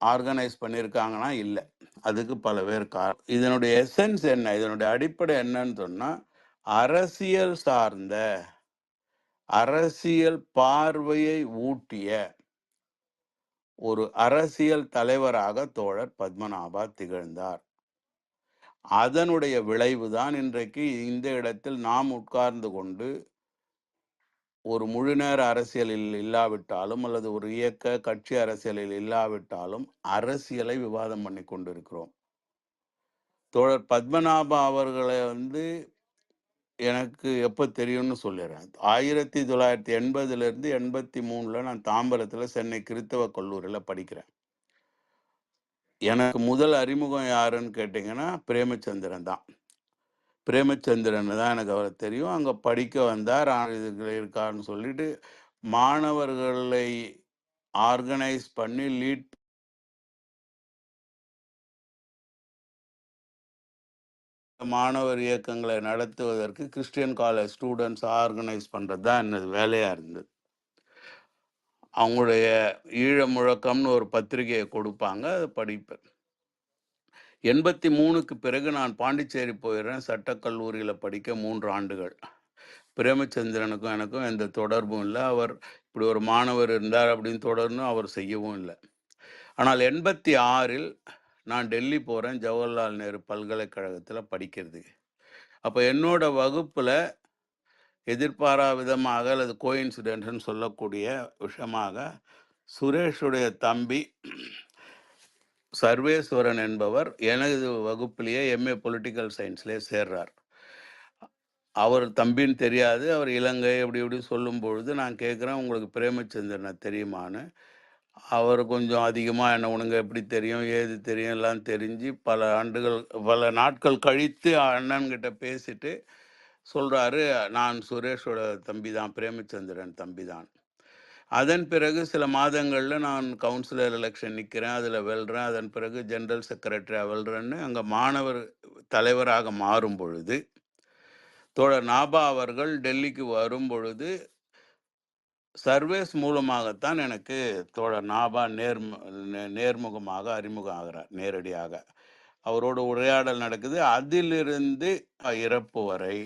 ஆர்கனைஸ் பண்ணியிருக்காங்கன்னா இல்லை. அதுக்கு பல பேர் காரணம். இதனுடைய எசன்ஸ் என்ன, இதனுடைய அடிப்படை என்னன்னு சொன்னா, அரசியல் சார்ந்த அரசியல் பார்வையை ஊட்டிய ஒரு அரசியல் தலைவராக தோழர் பத்மநாபா திகழ்ந்தார். அதனுடைய விளைவுதான் இன்றைக்கு இந்த இடத்தில் நாம் உட்கார்ந்து கொண்டு ஒரு முழுநேர அரசியலில் இல்லாவிட்டாலும் அல்லது ஒரு இயக்க கட்சி அரசியலில் இல்லாவிட்டாலும் அரசியலை விவாதம் பண்ணி கொண்டிருக்கிறோம். தோழர் பத்மநாபா அவர்களை எனக்கு எப்போ தெரியும்னு சொல்லிடுறேன். 1980 83 நான் தாம்பரத்தில் சென்னை கிறித்தவ கல்லூரியில் படிக்கிறேன். எனக்கு முதல் அறிமுகம் யாருன்னு கேட்டிங்கன்னா பிரேமச்சந்திரன் தான். பிரேமச்சந்திரன் தான் எனக்கு அவரை தெரியும். அங்கே படிக்க வந்தார். இதுல இருக்காருன்னு சொல்லிட்டு மாணவர்களை ஆர்கனைஸ் பண்ணி லீட் மாணவர் இயக்கங்களை நடத்துவதற்கு கிறிஸ்டியன் காலேஜ் ஸ்டூடெண்ட்ஸ் ஆர்கனைஸ் பண்ணுறது தான் என்னது வேலையாக இருந்தது. அவங்களுடைய ஈழ முழக்கம்னு ஒரு பத்திரிகையை கொடுப்பாங்க, அதை படிப்பேன். 83க்கு பிறகு நான் பாண்டிச்சேரி போயிடுறேன். சட்டக்கல்லூரியில் படிக்க 3 ஆண்டுகள். பிரேமச்சந்திரனுக்கும் எனக்கும் எந்த தொடர்பும் இல்லை. அவர் இப்படி ஒரு மாணவர் இருந்தார் அப்படின்னு தொடர்ந்து அவர் செய்யவும் இல்லை. ஆனால் 86ல் நான் டெல்லி போகிறேன், ஜவஹர்லால் நேரு பல்கலைக்கழகத்தில் படிக்கிறதுக்கு. அப்போ என்னோட வகுப்பில் எதிர்பாரா விதமாக அல்லது கோயின்சிடென்ட்னு சொல்லக்கூடிய விஷயமாக சுரேஷுடைய தம்பி சர்வேஸ்வரன் என்பவர் எனது வகுப்பிலேயே எம்ஏ பொலிட்டிக்கல் சயின்ஸ்லேயே சேர்றார். அவர் தம்பின்னு தெரியாது, அவர் இலங்கை அப்படி இப்படி சொல்லும் பொழுது நான் கேட்குறேன், உங்களுக்கு பிரேமச்சந்திரனை தெரியுமான்னு. அவர் கொஞ்சம் அதிகமாக என்ன உனக்கு எப்படி தெரியும், ஏது தெரியும் எல்லாம் தெரிஞ்சு பல நாட்கள் கழித்து அண்ணன்கிட்ட பேசிட்டு சொல்கிறாரு, நான் சுரேஷோட தம்பி தான், பிரேமச்சந்திரன் தம்பி தான். அதன் பிறகு சில மாதங்களில் நான் கவுன்சிலர் எலெக்ஷன் நிற்கிறேன், அதில் வெல்றேன். அதன் பிறகு ஜெனரல் செக்ரட்டரியாக வெல்றேன்னு அங்கே மாணவர் தலைவராக மாறும் பொழுது தோழர் நாபா அவர்கள் டெல்லிக்கு வரும் பொழுது சர்வேஸ் மூலமாகத்தான் எனக்கு தோழர் நாபா நேர்முகமாக அறிமுகம் ஆகிறார். நேரடியாக அவரோட உரையாடல் நடக்குது. அதிலிருந்து இறப்பு வரை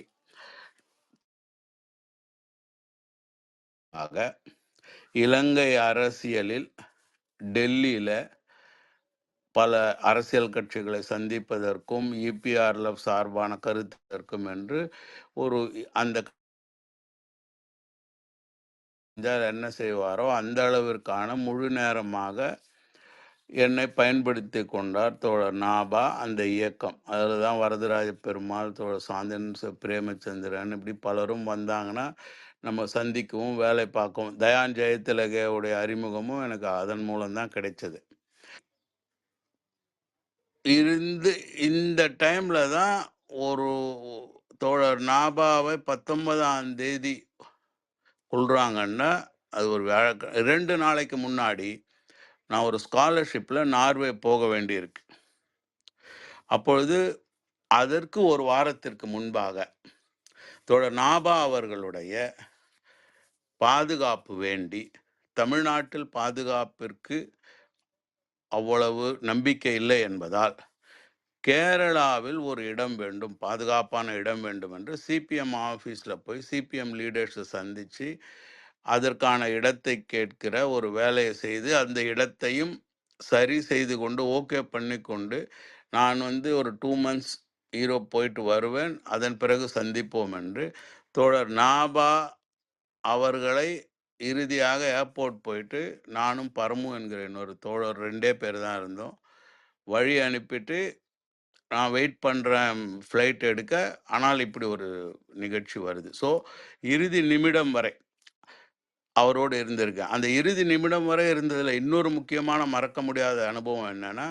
இலங்கை அரசியலில் டெல்லியில் பல அரசியல் கட்சிகளை சந்திப்பதற்கும் இபிஆர்எல்எஃப் சார்பான கருத்திற்கும் என்று ஒரு அந்த என்ன செய்வாரோ அந்த அளவிற்கான முழு நேரமாக என்னை பயன்படுத்தி கொண்டார் தோழர் நாபா. அந்த இயக்கம் அதில் தான் வரதராஜ பெருமாள், தோழர் சாந்தன், பிரேமச்சந்திரன் இப்படி பலரும் வந்தாங்கன்னா நம்ம சந்திக்கவும் வேலை பார்க்கவும். தயான் ஜெயதிலகையுடைய அறிமுகமும் எனக்கு அதன் மூலம்தான் கிடைச்சது. இந்த டைம்ல தான் ஒரு தோழர் நாபாவை 19ஆம் தேதி கொள்றாங்கன்னா அது ஒரு 2 நாளைக்கு முன்னாடி நான் ஒரு ஸ்காலர்ஷிப்பில் நார்வே போக வேண்டியிருக்கு. அப்பொழுது அதற்கு ஒரு வாரத்திற்கு முன்பாக தோழர் நாபா அவர்களுடைய பாதுகாப்பு வேண்டி, தமிழ்நாட்டில் பாதுகாப்பிற்கு அவ்வளவு நம்பிக்கை இல்லை என்பதால் கேரளாவில் ஒரு இடம் வேண்டும், பாதுகாப்பான இடம் வேண்டும் என்று சிபிஎம் ஆஃபீஸில் போய் சிபிஎம் லீடர்ஸை சந்தித்து அதற்கான இடத்தை கேட்கிற ஒரு வேலையை செய்து அந்த இடத்தையும் சரி செய்து கொண்டு ஓகே பண்ணி கொண்டு நான் ஒரு 2 months யூரோப் போயிட்டு வருவேன், அதன் பிறகு சந்திப்போம் என்று தோழர் நாபா அவர்களை இறுதியாக ஏர்போர்ட் போயிட்டு நானும் பரமு என்கிற இன்னொரு தோழர் 2 பேர் தான் இருந்தோம். வழி அனுப்பிட்டு நான் வெயிட் பண்ணுறேன் ஃப்ளைட் எடுக்க. ஆனால் இப்படி ஒரு நிகழ்ச்சி வருது. ஸோ இறுதி நிமிடம் வரை அவரோடு இருந்திருக்கேன். அந்த இறுதி நிமிடம் வரை இருந்ததில் இன்னொரு முக்கியமான மறக்க முடியாத அனுபவம் என்னன்னா,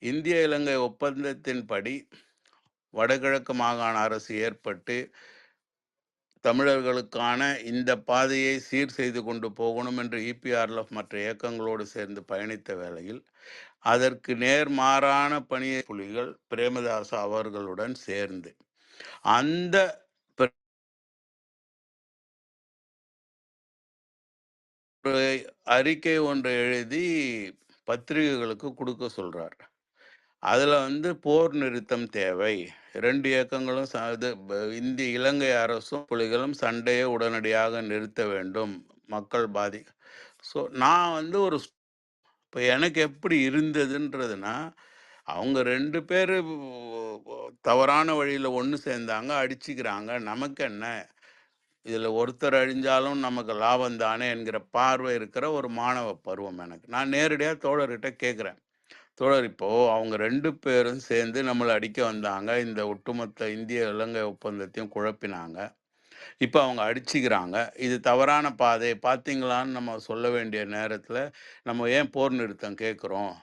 இந்திய இலங்கை ஒப்பந்தத்தின்படி வடகிழக்கு மாகாண அரசு ஏற்பட்டு தமிழர்களுக்கான இந்த பாதையை சீர் செய்து கொண்டு போகணும் என்று இபிஆர்எல்எஃப் மற்ற இயக்கங்களோடு சேர்ந்து பயணித்த வேளையில் அதற்கு நேர்மாறான பணியை புலிகள் பிரேமதாச அவர்களுடன் சேர்ந்து அந்த அறிக்கை ஒன்றை எழுதி பத்திரிகைகளுக்கு கொடுக்க சொல்றார். அதுல போர் நிறுத்தம் தேவை, 2 இயக்கங்களும் இந்திய இலங்கை அரசும் புலிகளும் சண்டையை உடனடியாக நிறுத்த வேண்டும், மக்கள் பாதி. ஸோ நான் ஒரு இப்போ எனக்கு எப்படி இருந்ததுன்றதுன்னா, அவங்க 2 பேர் தவறான வழியில் ஒன்று சேர்ந்தாங்க, அடிச்சுக்கிறாங்க, நமக்கு என்ன, இதில் ஒருத்தர் அழிஞ்சாலும் நமக்கு லாபம் தானே என்கிற பார்வை இருக்கிற ஒரு மாணவ பருவம் எனக்கு. நான் நேரடியாக தோழர்கிட்ட கேட்குறேன், தோழர் இப்போது அவங்க 2 பேரும் சேர்ந்து நம்மளை அடிக்க வந்தாங்க, இந்த ஒட்டுமொத்த இந்திய இலங்கை ஒப்பந்தத்தையும் குழப்பினாங்க, இப்போ அவங்க அடிச்சுக்கிறாங்க, இது தவறான பாதை பார்த்தீங்களான்னு நம்ம சொல்ல வேண்டிய நேரத்தில் நம்ம ஏன் போர் நிறுத்தம் கேட்குறோம்,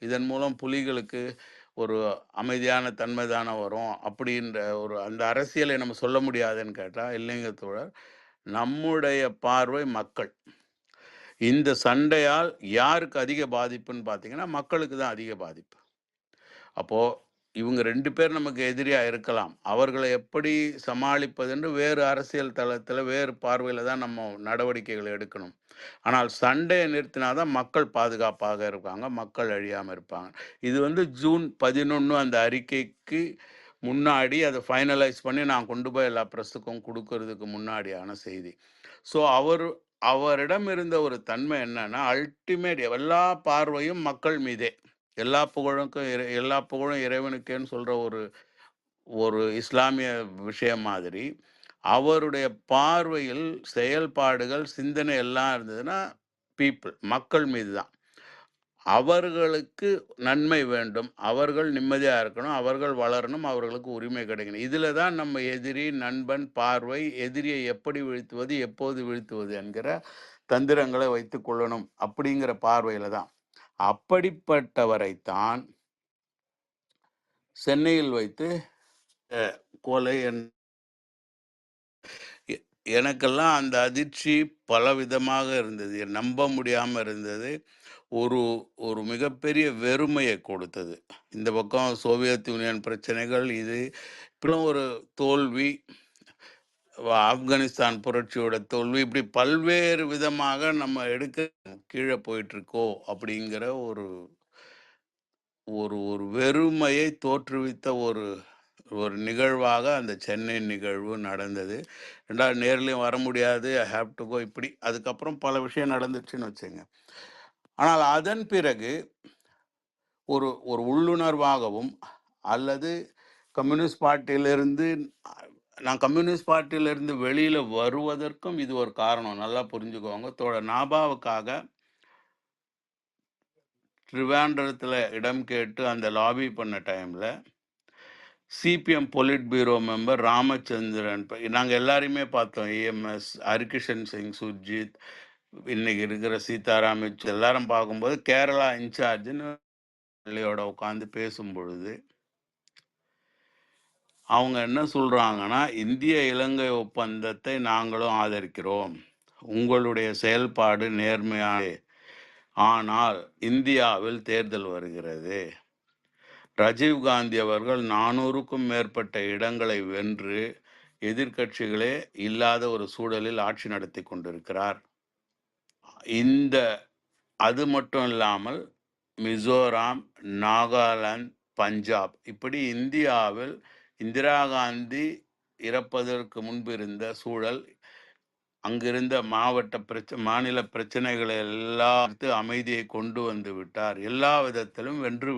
இதன் மூலம் புலிகளுக்கு ஒரு அமைதியான தன்மை தானே வரும் அப்படின்ற ஒரு அந்த அரசியலை நம்ம சொல்ல முடியாதுன்னு கேட்டால் இல்லைங்க தோழர். நம்முடைய பார்வை மக்கள். இந்த சண்டையால் யாருக்கு அதிக பாதிப்புன்னு பார்த்தீங்கன்னா மக்களுக்கு தான் அதிக பாதிப்பு. அப்போது இவங்க 2 பேர் நமக்கு எதிரியாக இருக்கலாம். அவர்களை எப்படி சமாளிப்பதென்று வேறு அரசியல் தளத்தில் வேறு பார்வையில் தான் நம்ம நடவடிக்கைகளை எடுக்கணும். ஆனால் சண்டையை நிறுத்தினா தான் மக்கள் பாதுகாப்பாக இருப்பாங்க, மக்கள் அழியாமல் இருப்பாங்க. இது ஜூன் 11 அந்த அறிக்கைக்கு முன்னாடி அதை ஃபைனலைஸ் பண்ணி நான் கொண்டு போய் எல்லா ப்ரெஸ்ஸுக்கும் கொடுக்கறதுக்கு முன்னாடியான செய்தி. ஸோ அவரிடம் இருந்த ஒரு தன்மை என்னன்னா, அல்டிமேட் எல்லா பார்வையும் மக்கள் மீதே. எல்லா புகழும் இறைவனுக்கேன்னு சொல்ற ஒரு இஸ்லாமிய விஷயம் மாதிரி அவருடைய பார்வையில் செயல்பாடுகள் சிந்தனை எல்லாம் இருந்ததுன்னா மக்கள் மீது தான். அவர்களுக்கு நன்மை வேண்டும், அவர்கள் நிம்மதியா இருக்கணும், அவர்கள் வளரணும், அவர்களுக்கு உரிமை கிடைக்கணும். இதுல தான் நம்ம எதிரி நண்பன் பார்வை, எதிரியை எப்படி வீழ்த்துவது, எப்போது வீழ்த்துவது என்கிற தந்திரங்களை வைத்துக் கொள்ளணும் அப்படிங்கிற பார்வையில தான். அப்படிப்பட்டவரைத்தான் சென்னையில் வைத்து கொலை. எனக்கெல்லாம் அந்த அதிர்ச்சி பலவிதமாக இருந்தது, நம்ப முடியாம இருந்தது. ஒரு ஒரு மிகப்பெரிய வெறுமையை கொடுத்தது. இந்த பக்கம் சோவியத் யூனியன் பிரச்சனைகள், இது இப்பெல்லாம் ஒரு தோல்வி, ஆப்கானிஸ்தான் புரட்சியோட தோல்வி, இப்படி பல்வேறு விதமாக நம்ம கீழே போயிட்டு இருக்கோ அப்படிங்கிற ஒரு ஒரு ஒரு வெறுமையை தோற்றுவித்த ஒரு ஒரு நிகழ்வாக அந்த சென்னை நிகழ்வு நடந்தது. 2வது நேர்லையும் வர முடியாது, ஐ ஹாவ் டு கோ, இப்படி அதுக்கப்புறம் பல விஷயம் நடந்துச்சுன்னு வச்சுங்க. ஆனால் அதன் பிறகு ஒரு ஒரு உள்ளுணர்வாகவும் அல்லது கம்யூனிஸ்ட் பார்ட்டியிலிருந்து நான் கம்யூனிஸ்ட் பார்ட்டியிலிருந்து வெளியில் வருவதற்கும் இது ஒரு காரணம். நல்லா புரிஞ்சுக்கோங்க. தோழர் நாபாவுக்காக ட்ரிவாண்ட்ரத்தில் இடம் கேட்டு அந்த லாபி பண்ண டைமில் சிபிஎம் பொலிட் பியூரோ மெம்பர் ராமச்சந்திரன், நாங்கள் எல்லாரையுமே பார்த்தோம். EMS, ஹரிகிருஷ்ணன் சிங், சுர்ஜித், இன்னைக்கு இருக்கிற சீதாராம் யெச்சூரி எல்லாரும் பார்க்கும்போது கேரளா இன்சார்ஜுன்னு பள்ளியோட உட்காந்து பேசும் பொழுது அவங்க என்ன சொல்றாங்கன்னா, இந்திய இலங்கை ஒப்பந்தத்தை நாங்களும் ஆதரிக்கிறோம், உங்களுடைய செயல்பாடு நேர்மையான, ஆனால் இந்தியாவில் தேர்தல் வருகிறது, ராஜீவ்காந்தி அவர்கள் 400க்கும் மேற்பட்ட இடங்களை வென்று எதிர்க்கட்சிகளே இல்லாத ஒரு சூழலில் ஆட்சி நடத்தி கொண்டிருக்கிறார். அது மட்டும் இல்லாமல் மிசோராம், நாகாலாந்து, பஞ்சாப், இப்படி இந்தியாவில் இந்திரா காந்தி இறப்பதற்கு முன்பு இருந்த சூழல், அங்கிருந்த மாநில பிரச்சனைகளை எல்லாம் அமைதியை கொண்டு வந்து விட்டார், எல்லா விதத்திலும் வென்று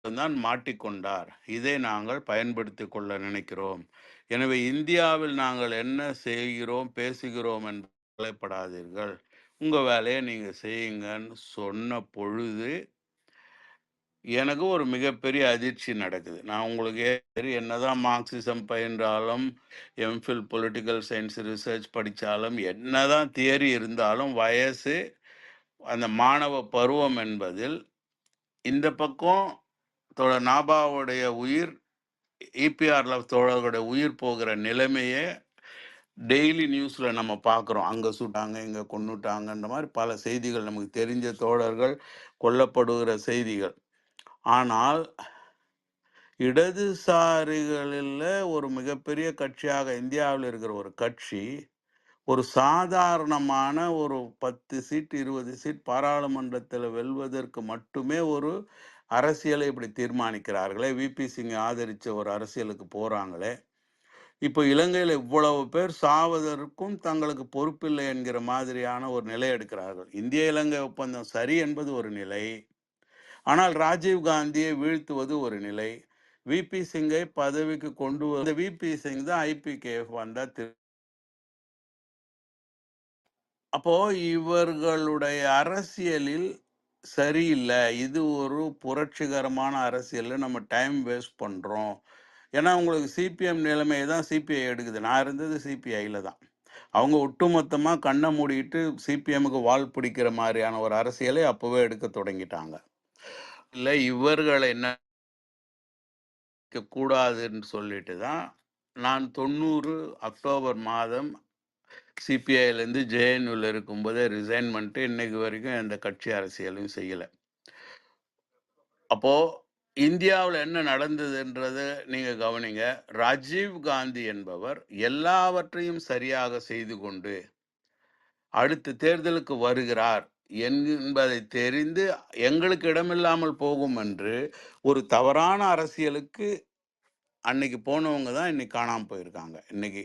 தான் மாட்டிக்கொண்டார். இதை நாங்கள் பயன்படுத்தி கொள்ள நினைக்கிறோம். எனவே இந்தியாவில் நாங்கள் என்ன செய்கிறோம், பேசுகிறோம் என்று கவலைப்படாதீர்கள், உங்க வேலையை நீங்க செய்யுங்கன்னு சொன்ன பொழுது எனக்கு ஒரு மிகப்பெரிய அதிர்ச்சி நடக்குது. நான் உங்களுக்கு என்னதான் மார்க்சிசம் பயின்றாலும், எம்ஃபில் பொலிட்டிக்கல் சயின்ஸ் ரிசர்ச் படித்தாலும், என்னதான் தியரி இருந்தாலும், வயசு அந்த மாணவ பருவம் என்பதில் இந்த பக்கம் தோழர் நாபாவுடைய உயிர், EPRல தோழர்களுடைய உயிர் போகிற நிலைமையே டெய்லி நியூஸ்ல நம்ம பார்க்குறோம். அங்கே சுட்டாங்க, இங்கே கொன்னுட்டாங்கன்ற மாதிரி பல செய்திகள், நமக்கு தெரிஞ்ச தோழர்கள் கொல்லப்படுகிற செய்திகள். ஆனால் இடதுசாரிகளில் ஒரு மிகப்பெரிய கட்சியாக இந்தியாவில் இருக்கிற ஒரு கட்சி ஒரு சாதாரணமான ஒரு 10 சீட் 20 சீட் பாராளுமன்றத்தில் வெல்வதற்கு மட்டுமே ஒரு அரசியலை இப்படி தீர்மானிக்கிறார்களே, VP சிங்கை ஆதரித்த ஒரு அரசியலுக்கு போகிறாங்களே. இப்போ இலங்கையில் இவ்வளவு பேர் சாவதற்கும் தங்களுக்கு பொறுப்பில்லை என்கிற மாதிரியான ஒரு நிலை எடுக்கிறார்கள். இந்திய இலங்கை ஒப்பந்தம் சரி என்பது ஒரு நிலை, ஆனால் ராஜீவ் காந்தியை வீழ்த்துவது ஒரு நிலை, VP சிங்கை பதவிக்கு கொண்டு வந்த VP சிங் தான் IPKF வந்தா. அப்போ இவர்களுடைய அரசியலில் சரியில்லை, இது ஒரு புரட்சிகரமான அரசியல், நம்ம டைம் வேஸ்ட் பண்றோம். ஏன்னா உங்களுக்கு CPM நிலைமையை தான் CPI எடுக்குது. நான் இருந்தது CPIல தான். அவங்க ஒட்டுமொத்தமா கண்ணை மூடிட்டு சிபிஎம்முக்கு வால் பிடிக்கிற மாதிரியான ஒரு அரசியலை அப்பவே எடுக்க தொடங்கிட்டாங்க. இல்லை இவர்களை என்ன கூடாதுன்னு சொல்லிட்டு தான் நான் 90 அக்டோபர் மாதம் சிபிஐலேருந்து ஜேஎன்யூவில் இருக்கும்போதே ரிசைன் பண்ணிட்டு இன்னைக்கு வரைக்கும் எந்த கட்சி அரசியலையும் செய்யலை. அப்போ இந்தியாவில் என்ன நடந்ததுன்றதை நீங்க கவனிங்க. ராஜீவ் காந்தி என்பவர் எல்லாவற்றையும் சரியாக செய்து கொண்டு அடுத்த தேர்தலுக்கு வருகிறார் என்பதை தெரிந்து எங்களுக்கு இடமில்லாமல் போகும் என்று ஒரு தவறான அரசியலுக்கு அன்னைக்கு போனவங்க தான் இன்னைக்கு காணாமல் போயிருக்காங்க. இன்னைக்கு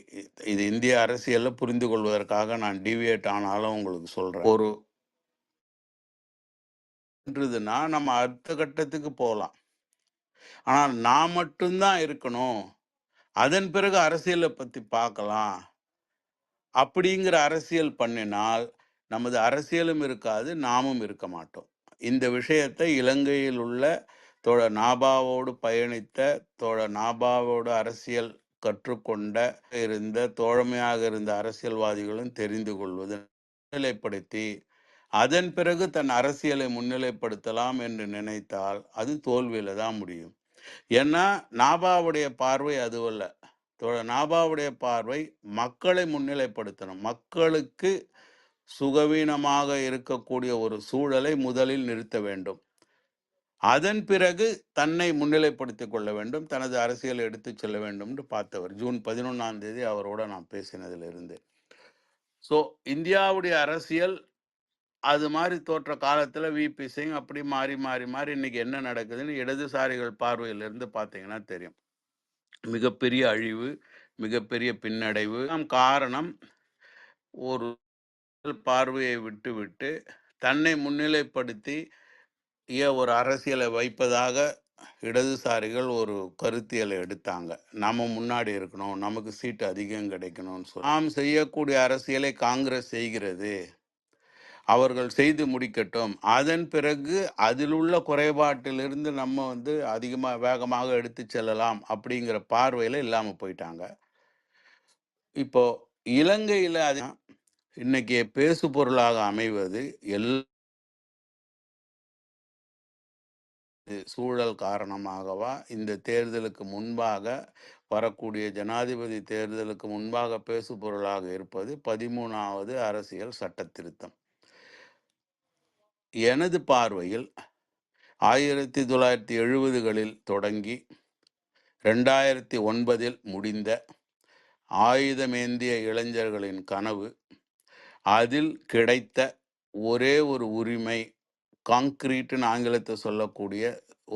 இது இந்திய அரசியல்ல புரிந்து கொள்வதற்காக நான் டிவியேட் ஆனாலும் உங்களுக்கு சொல்றேன். ஒரு நம்ம அடுத்த கட்டத்துக்கு போகலாம். ஆனால் நான் மட்டும்தான் இருக்கணும், அதன் பிறகு அரசியலை பத்தி பார்க்கலாம் அப்படிங்கிற அரசியல் பண்ணினால் நமது அரசியலும் இருக்காது, நாமும் இருக்க மாட்டோம். இந்த விஷயத்தை இலங்கையில் உள்ள தோழர் நாபாவோடு பயணித்த, தோழர் நாபாவோடு அரசியல் கற்றுக்கொண்ட இருந்த தோழமையாக இருந்த அரசியல்வாதிகளும் தெரிந்து கொள்வது, முன்னிலைப்படுத்தி அதன் பிறகு தன் அரசியலை முன்னிலைப்படுத்தலாம் என்று நினைத்தால் அது தோல்வியில தான் முடியும். ஏன்னா நாபாவுடைய பார்வை அதுவல்ல. நாபாவுடைய பார்வை மக்களை முன்னிலைப்படுத்தணும். மக்களுக்கு சுகவீனமாக இருக்கக்கூடிய ஒரு சூழலை முதலில் நிறுத்த வேண்டும், அதன் பிறகு தன்னை முன்னிலைப்படுத்திக் கொள்ள வேண்டும், தனது அரசியலை எடுத்து செல்ல வேண்டும் என்று பார்த்தவர். ஜூன் 11ஆம் தேதி அவரோட நான் பேசினதிலிருந்து. ஸோ இந்தியாவுடைய அரசியல் அது மாதிரி தோற்ற காலத்தில் விபி சிங் அப்படி மாறி மாறி மாறி இன்னைக்கு என்ன நடக்குதுன்னு இடதுசாரிகள் பார்வையிலிருந்து பார்த்தீங்கன்னா தெரியும். மிகப்பெரிய அழிவு, மிகப்பெரிய பின்னடைவு. காரணம் ஒரு பார்வையை விட்டு விட்டு தன்னை முன்னிலைப்படுத்தி ஒரு அரசியலை வைப்பதாக இடதுசாரிகள் ஒரு கருத்தியலை எடுத்தாங்க. நம்ம முன்னாடி இருக்கணும், நமக்கு சீட்டு அதிகம் கிடைக்கணும்னு சொல்லி நாம் செய்யக்கூடிய அரசியலை காங்கிரஸ் செய்கிறது, அவர்கள் செய்து முடிக்கட்டும், அதன் பிறகு அதில் உள்ள குறைபாட்டிலிருந்து நம்ம அதிகமாக வேகமாக எடுத்து செல்லலாம் அப்படிங்கிற பார்வையில் இல்லாமல் போயிட்டாங்க. இப்போ இலங்கையில் அது இன்னைக்கு பேசு பொருளாக அமைவது சூழல் காரணமாகவா, இந்த தேர்தலுக்கு முன்பாக வரக்கூடிய ஜனாதிபதி தேர்தலுக்கு முன்பாக பேசு பொருளாக இருப்பது 13வது அரசியல் சட்ட திருத்தம். எனது பார்வையில் 1970களில் தொடங்கி 2009 முடிந்த ஆயுதமேந்திய இளைஞர்களின் கனவு, அதில் கிடைத்த ஒரே ஒரு உரிமை, காங்கிரீட்னு ஆங்கிலத்தை சொல்லக்கூடிய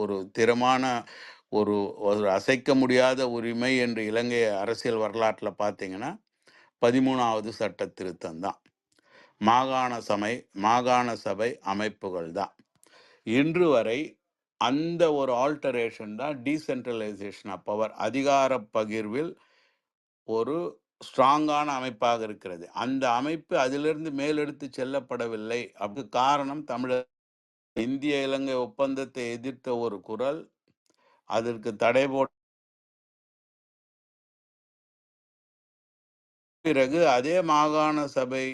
ஒரு திறமான ஒரு அசைக்க முடியாத உரிமை என்று இலங்கை அரசியல் வரலாற்றில் பார்த்தீங்கன்னா 13வது சட்ட திருத்தம் தான். மாகாண சபை அமைப்புகள் தான். இன்று வரை அந்த ஒரு ஆல்டரேஷன் தான் டீசென்ட்ரலைசேஷன் ஆஃப் பவர், அதிகார பகிர்வில் ஒரு ஸ்ட்ராங்கான அமைப்பாக இருக்கிறது. அந்த அமைப்பு அதிலிருந்து மேலெடுத்து செல்லப்படவில்லை. அதுக்கு காரணம் தமிழர் இந்திய இலங்கை ஒப்பந்தத்தை எதிர்த்த ஒரு குரல், அதற்கு தடை போட்ட பிறகு அதே மாகாண சபை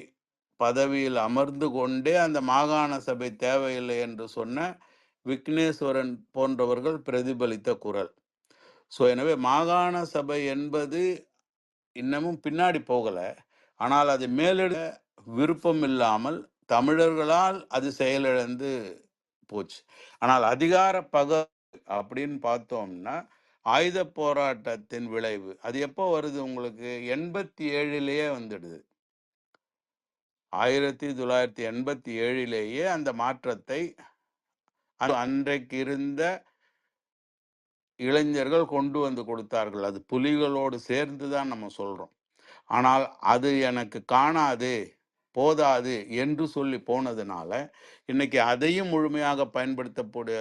பதவியில் அமர்ந்து கொண்டே அந்த மாகாண சபை தேவையில்லை என்று சொன்ன விக்னேஸ்வரன் போன்றவர்கள் பிரதிபலித்த குரல். ஸோ எனவே மாகாண சபை என்பது இன்னமும் பின்னாடி போகல, ஆனால் அது மேலெடு விருப்பம் இல்லாமல் தமிழர்களால் அது செயலிழந்து போச்சு. ஆனால் அதிகார அப்படின்னு பார்த்தோம்னா ஆயுத போராட்டத்தின் விளைவு அது எப்போ வருது உங்களுக்கு? 87லேயே வந்துடுது. 1987லேயே அந்த மாற்றத்தை அன்றைக்கு இருந்த இளைஞர்கள் கொண்டு வந்து கொடுத்தார்கள். அது புலிகளோடு சேர்ந்து தான் நம்ம சொல்றோம். ஆனால் அது எனக்கு காணாது, போதாது என்று சொல்லி போனதுனால இன்னைக்கு அதையும் முழுமையாக பயன்படுத்தக்கூடிய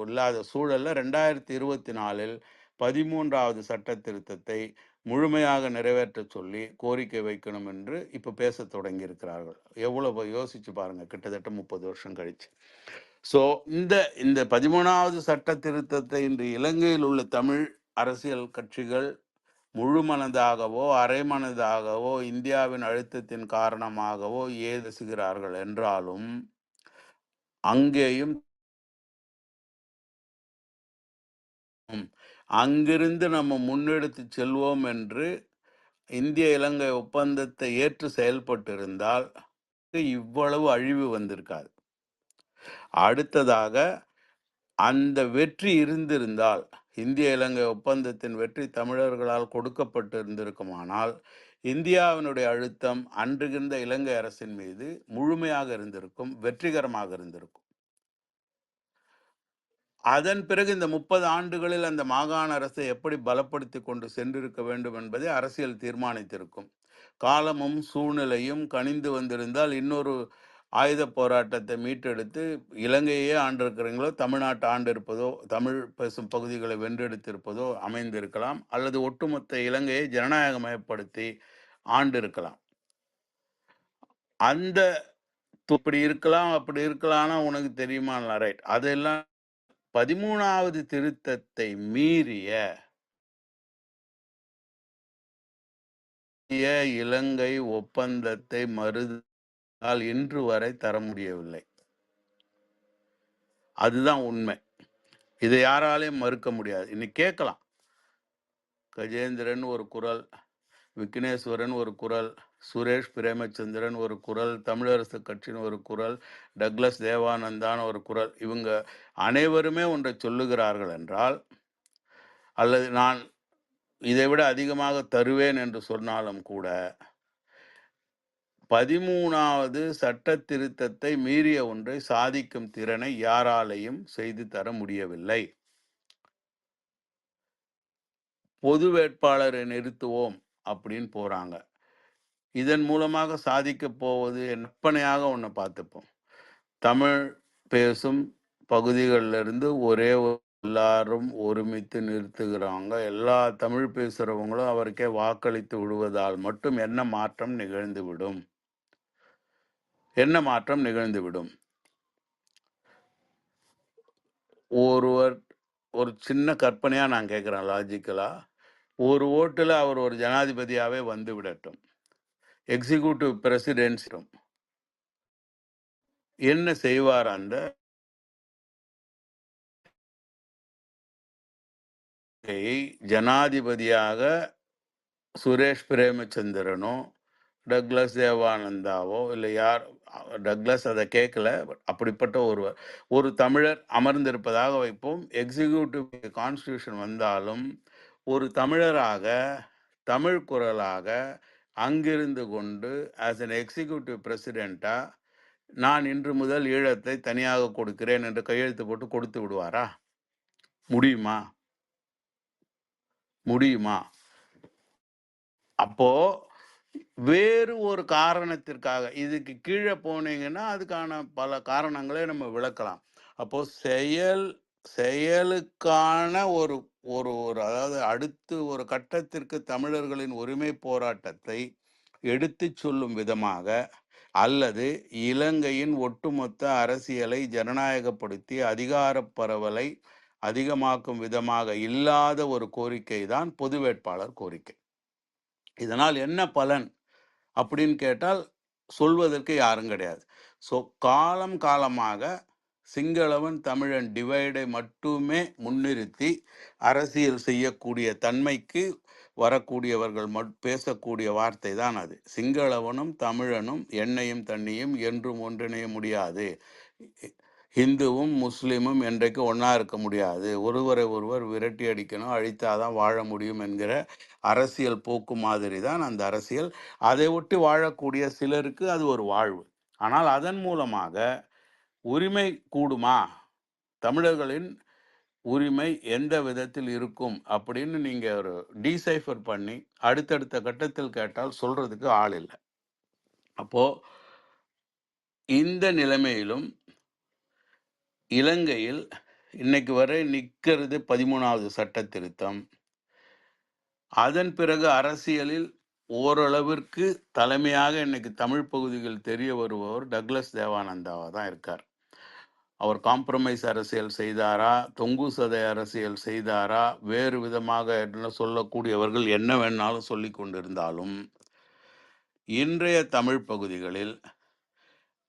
இல்லாத சூழல்ல 2024 13வது சட்ட திருத்தத்தை முழுமையாக நிறைவேற்ற சொல்லி கோரிக்கை வைக்கணும் என்று இப்ப பேச தொடங்கி இருக்கிறார்கள். எவ்வளவு யோசிச்சு பாருங்க, கிட்டத்தட்ட 30 வருஷம் கழிச்சு. ஸோ இந்த 13வது சட்ட திருத்தத்தை இன்று இலங்கையில் உள்ள தமிழ் அரசியல் கட்சிகள் முழுமனதாகவோ அரைமனதாகவோ இந்தியாவின் அழுத்தத்தின் காரணமாகவோ ஏதுகிறார்கள் என்றாலும் அங்கேயும் அங்கிருந்து நம்ம முன்னெடுத்து செல்வோம் என்று இந்திய இலங்கை ஒப்பந்தத்தை ஏற்று செயல்பட்டிருந்தால் இவ்வளவு அழிவு வந்திருக்காது. அடுத்ததாக அந்த வெற்றி இருந்திருந்தால், இந்திய இலங்கை ஒப்பந்தத்தின் வெற்றி தமிழர்களால் கொடுக்கப்பட்டு இருந்திருக்குமானால் இந்தியாவினுடைய அழுத்தம் அன்றுகின்ற இலங்கை அரசின் மீது முழுமையாக இருந்திருக்கும், வெற்றிகரமாக இருந்திருக்கும். அதன் பிறகு இந்த 30 ஆண்டுகளில் அந்த மாகாண அரசை எப்படி பலப்படுத்தி கொண்டு சென்றிருக்க வேண்டும் என்பதை அரசியல் தீர்மானித்திருக்கும். காலமும் சூழ்நிலையும் கனிந்து வந்திருந்தால் இன்னொரு ஆயுத போராட்டத்தை மீட்டெடுத்து இலங்கையே ஆண்டிருக்கிறீங்களோ, தமிழ்நாட்டை ஆண்டிருப்பதோ, தமிழ் பேசும் பகுதிகளை வென்றெடுத்திருப்பதோ அமைந்திருக்கலாம். அல்லது ஒட்டுமொத்த இலங்கையை ஜனநாயகமயப்படுத்தி ஆண்டிருக்கலாம். அந்த இப்படி இருக்கலாம் அப்படி இருக்கலாம்னா உனக்கு தெரியுமா? ரைட். அதெல்லாம் 13வது திருத்தத்தை மீறிய இலங்கை ஒப்பந்தத்தை மறுத்தால் இன்று வரை தர முடியவில்லை. அதுதான் உண்மை. இதை யாராலையும் மறுக்க முடியாது. இன்னைக்கு கேட்கலாம், கஜேந்திரன் ஒரு குரல், விக்னேஸ்வரன் ஒரு குரல், சுரேஷ் பிரேமச்சந்திரன் ஒரு குரல், தமிழரசு கட்சியின் ஒரு குரல், டக்ளஸ் தேவானந்தான் ஒரு குரல். இவங்க அனைவருமே ஒன்றை சொல்லுகிறார்கள் என்றால், அல்லது நான் இதைவிட அதிகமாக தருவேன் என்று சொன்னாலும் கூட 13வது சட்ட திருத்தத்தை மீறிய ஒன்றை சாதிக்கும் திறனை யாராலையும் செய்து தர முடியவில்லை. பொது வேட்பாளரை நிறுத்துவோம் அப்படின்னு போறாங்க. இதன் மூலமாக சாதிக்க போவது நற்பனையாக ஒன்று பார்த்துப்போம். தமிழ் பேசும் பகுதிகளிலிருந்து ஒரே எல்லாரும் ஒருமித்து நிறுத்துகிறாங்க. எல்லா தமிழ் பேசுறவங்களும் அவருக்கே வாக்களித்து விடுவதால் மட்டும் என்ன மாற்றம் நிகழ்ந்துவிடும்? என்ன மாற்றம் நிகழ்ந்துவிடும்? ஒருவர் ஒரு சின்ன கற்பனையா நான் கேட்கிறேன், லாஜிக்கலா, ஒரு ஓட்டுல அவர் ஒரு ஜனாதிபதியாவே வந்து விடட்டும், எக்ஸிக்யூட்டிவ் பிரசிடென்ட்ஸும் என்ன செய்வார்? அந்த ஜனாதிபதியாக சுரேஷ் பிரேமச்சந்திரனோ டக்ளஸ் தேவானந்தாவோ இல்லை யார், டக்ளஸ் அதை கேட்கல, அப்படிப்பட்ட ஒரு தமிழர் அமர்ந்திருப்பதாக வைப்போம். எக்ஸிக்யூட்டிவ் கான்ஸ்டியூஷன் வந்தாலும் ஒரு தமிழராக, தமிழ் குரலாக அங்கிருந்து கொண்டு ஆஸ் அன் எக்ஸிக்யூட்டிவ் பிரசிடெண்டா நான் இன்று முதல் ஈழத்தை தனியாக கொடுக்கிறேன் என்று கையெழுத்து போட்டு கொடுத்து விடுவாரா? முடியுமா? முடியுமா? அப்போ வேறு ஒரு காரணத்திற்காக இதுக்கு கீழே போனீங்கன்னா அதுக்கான பல காரணங்களை நம்ம விளக்கலாம். அப்போ செயலுக்கான ஒரு ஒரு அதாவது அடுத்து ஒரு கட்டத்திற்கு தமிழர்களின் உரிமை போராட்டத்தை எடுத்து சொல்லும் விதமாக, அல்லது இலங்கையின் ஒட்டுமொத்த அரசியலை ஜனநாயகப்படுத்தி அதிகார பரவலை அதிகமாக்கும் விதமாக இல்லாத ஒரு கோரிக்கை தான் பொது வேட்பாளர் கோரிக்கை. இதனால் என்ன பலன் அப்படின்னு கேட்டால் சொல்வதற்கு யாரும் கிடையாது. ஸோ காலமாக சிங்களவன் தமிழன் டிவைடை மட்டுமே முன்னிறுத்தி அரசியல் செய்யக்கூடிய தன்மைக்கு வரக்கூடியவர்கள் பேசக்கூடிய வார்த்தை தான் அது. சிங்களவனும் தமிழனும் எண்ணெயும் தண்ணியும் என்றும் ஒன்றிணைய முடியாது, இந்துவும் முஸ்லீமும் என்றைக்கு ஒன்றா இருக்க முடியாது, ஒருவரை ஒருவர் விரட்டி அடிக்கணும், அழித்தாதான் வாழ முடியும் என்கிற அரசியல் போக்கு மாதிரி தான் அந்த அரசியல். அதை ஒட்டி வாழக்கூடிய சிலருக்கு அது ஒரு வாழ்வு. ஆனால் அதன் மூலமாக உரிமை கூடுமா, தமிழர்களின் உரிமை எந்த விதத்தில் இருக்கும் அப்படின்னு நீங்க ஒரு டீசைஃபர் பண்ணி அடுத்தடுத்த கட்டத்தில் கேட்டால் சொல்றதுக்கு ஆள் இல்லை. அப்போ இந்த நிலைமையிலும் இலங்கையில் இன்னைக்கு வரை நிற்கிறது 13வது சட்ட திருத்தம். அதன் பிறகு அரசியலில் ஓரளவிற்கு தலைமையாக இன்னைக்கு தமிழ் பகுதிகள் தெரிய வருபவர் டக்ளஸ் தேவானந்தாவா தான் இருக்கார். அவர் காம்ப்ரமைஸ் அரசியல் செய்தாரா, தொங்கு சதை அரசியல் செய்தாரா, வேறு விதமாக என்ன சொல்லக்கூடியவர்கள் என்ன வேணாலும் சொல்லிக் கொண்டிருந்தாலும் இன்றைய தமிழ் பகுதிகளில்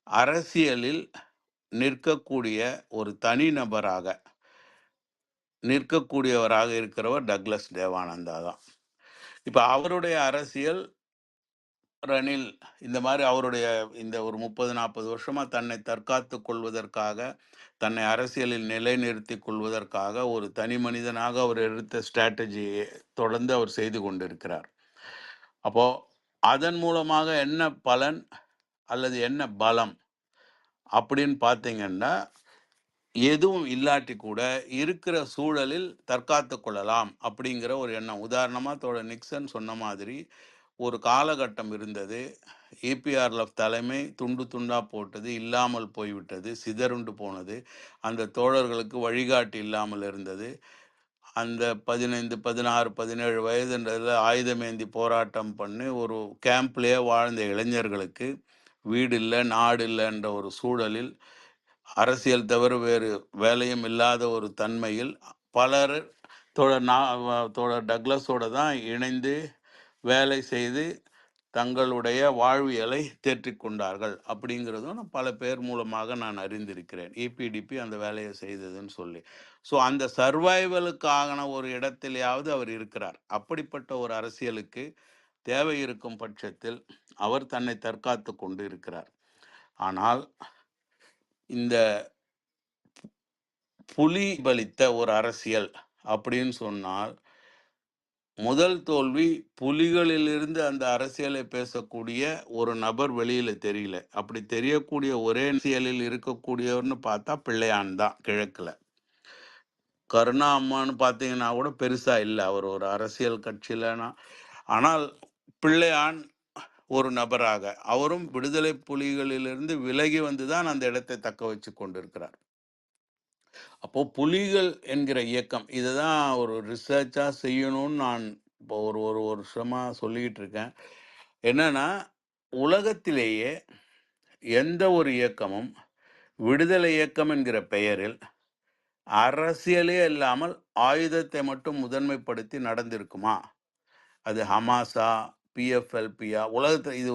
அரசியலில் நிற்கக்கூடிய ஒரு தனிநபராக நிற்கக்கூடியவராக இருக்கிறவர் டக்ளஸ் தேவானந்தா தான். இப்போ அவருடைய அரசியல் ரணில் இந்த மாதிரி அவருடைய இந்த ஒரு 30-40 வருஷமா தன்னை தற்காத்து கொள்வதற்காக, தன்னை அரசியலில் நிலைநிறுத்தி கொள்வதற்காக ஒரு தனி மனிதனாக அவர் எடுத்த ஸ்ட்ராட்டஜியை தொடர்ந்து அவர் செய்து கொண்டிருக்கிறார். அப்போ அதன் மூலமாக என்ன பலன் அல்லது என்ன பலம் அப்படின்னு பார்த்தீங்கன்னா, எதுவும் இல்லாட்டி கூட இருக்கிற சூழலில் தற்காத்து கொள்ளலாம் அப்படிங்கிற ஒரு எண்ணம். உதாரணமாக தோழர் நிக்சன் சொன்ன மாதிரி ஒரு காலகட்டம் இருந்தது. ஏபிஆர்எஃப் தலைமை துண்டு துண்டா போட்டது, இல்லாமல் போய்விட்டது, சிதறுண்டு போனது. அந்த தோழர்களுக்கு வழிகாட்டி இல்லாமல் இருந்தது. அந்த 15, 16, 17 வயதுன்றதில் ஆயுதமேந்தி போராட்டம் பண்ணி ஒரு கேம்ப்லேயே வாழ்ந்த இளைஞர்களுக்கு வீடு இல்லை, நாடு இல்லைன்ற ஒரு சூழலில், அரசியல் தவிர வேறு வேலையும் இல்லாத ஒரு தன்மையில் பலர் தோழர் டக்ளஸோட தான் இணைந்து வேலை செய்து தங்களுடைய வாழ்வியலை தேற்றிக் கொண்டார்கள் அப்படிங்கிறதும் பல பேர் மூலமாக நான் அறிந்திருக்கிறேன். ஏபிடிபி அந்த வேலையை செய்ததுன்னு சொல்லி. ஸோ அந்த சர்வைவலுக்கான ஒரு இடத்திலேயாவது அவர் இருக்கிறார். அப்படிப்பட்ட ஒரு அரசியலுக்கு தேவை இருக்கும் பட்சத்தில் அவர் தன்னை தற்காத்து கொண்டு இருக்கிறார். ஆனால் இந்த புலி பலித்த ஒரு அரசியல் அப்படின்னு சொன்னால், முதல் தோல்வி புலிகளிலிருந்து அந்த அரசியலை பேசக்கூடிய ஒரு நபர் வெளியில தெரியல. அப்படி தெரியக்கூடிய ஒரே அரசியலில் இருக்கக்கூடியவர்னு பார்த்தா பிள்ளையான் தான் கிழக்குல. கருணா அம்மான்னு பார்த்தீங்கன்னா கூட பெருசா இல்லை, அவர் ஒரு அரசியல் கட்சியிலனா. ஆனால் பிள்ளையான் ஒரு நபராக அவரும் விடுதலை புலிகளிலிருந்து விலகி வந்துதான் அந்த இடத்தை தக்க வச்சு கொண்டிருக்கிறார். அப்போ புலிகள் என்கிற இயக்கம் இதுதான் ஒரு ரிசர்ச்சா செய்யணும்னு நான் இப்போ ஒரு வருஷமா சொல்லிக்கிட்டு இருக்கேன். என்னன்னா, உலகத்திலேயே எந்த ஒரு இயக்கமும் விடுதலை இயக்கம் என்கிற பெயரில் அரசியலே இல்லாமல் ஆயுதத்தை மட்டும் முதன்மைப்படுத்தி நடந்திருக்குமா? அது ஹமாஸா, பிஎஃப்எல்பியா? உலகத்தில் இது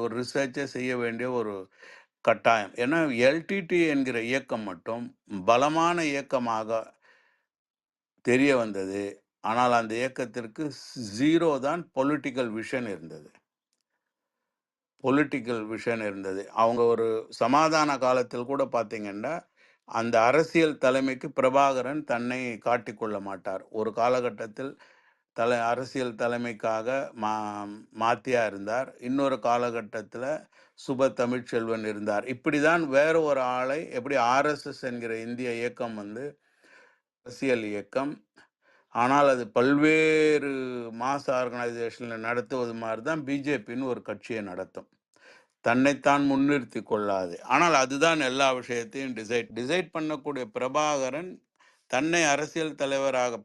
ஒரு ரிசர்ச்சை செய்ய வேண்டிய ஒரு கட்டாயம். ஏன்னா எல்டிடி என்கிற இயக்கம் மட்டும் பலமான இயக்கமாக தெரிய வந்தது. ஆனால் அந்த இயக்கத்திற்கு 0 தான் பொலிட்டிக்கல் விஷன் இருந்தது. அவங்க ஒரு சமாதான காலத்தில் கூட பார்த்தீங்கன்னா, அந்த அரசியல் தலைமைக்கு பிரபாகரன் தன்னை காட்டிக்கொள்ள மாட்டார். ஒரு காலகட்டத்தில் அரசியல் தலைமைக்காக மாத்தியா இருந்தார். இன்னொரு காலகட்டத்தில் சுப தமிழ்ச்செல்வன் இருந்தார். இப்படிதான் வேற ஒரு ஆளை, எப்படி ஆர்எஸ்எஸ் என்கிற இந்திய இயக்கம் அரசியல் இயக்கம், ஆனால் அது பல்வேறு மாஸ் ஆர்கனைசேஷனில் நடத்துவது மாதிரி தான் பிஜேபின்னு ஒரு கட்சியை நடத்தும். தன்னைத்தான் முன்னிறுத்தி கொள்ளாது. ஆனால் அதுதான் எல்லா விஷயத்தையும் டிசைட் பண்ணக்கூடிய பிரபாகரன் தன்னை அரசியல் தலைவராக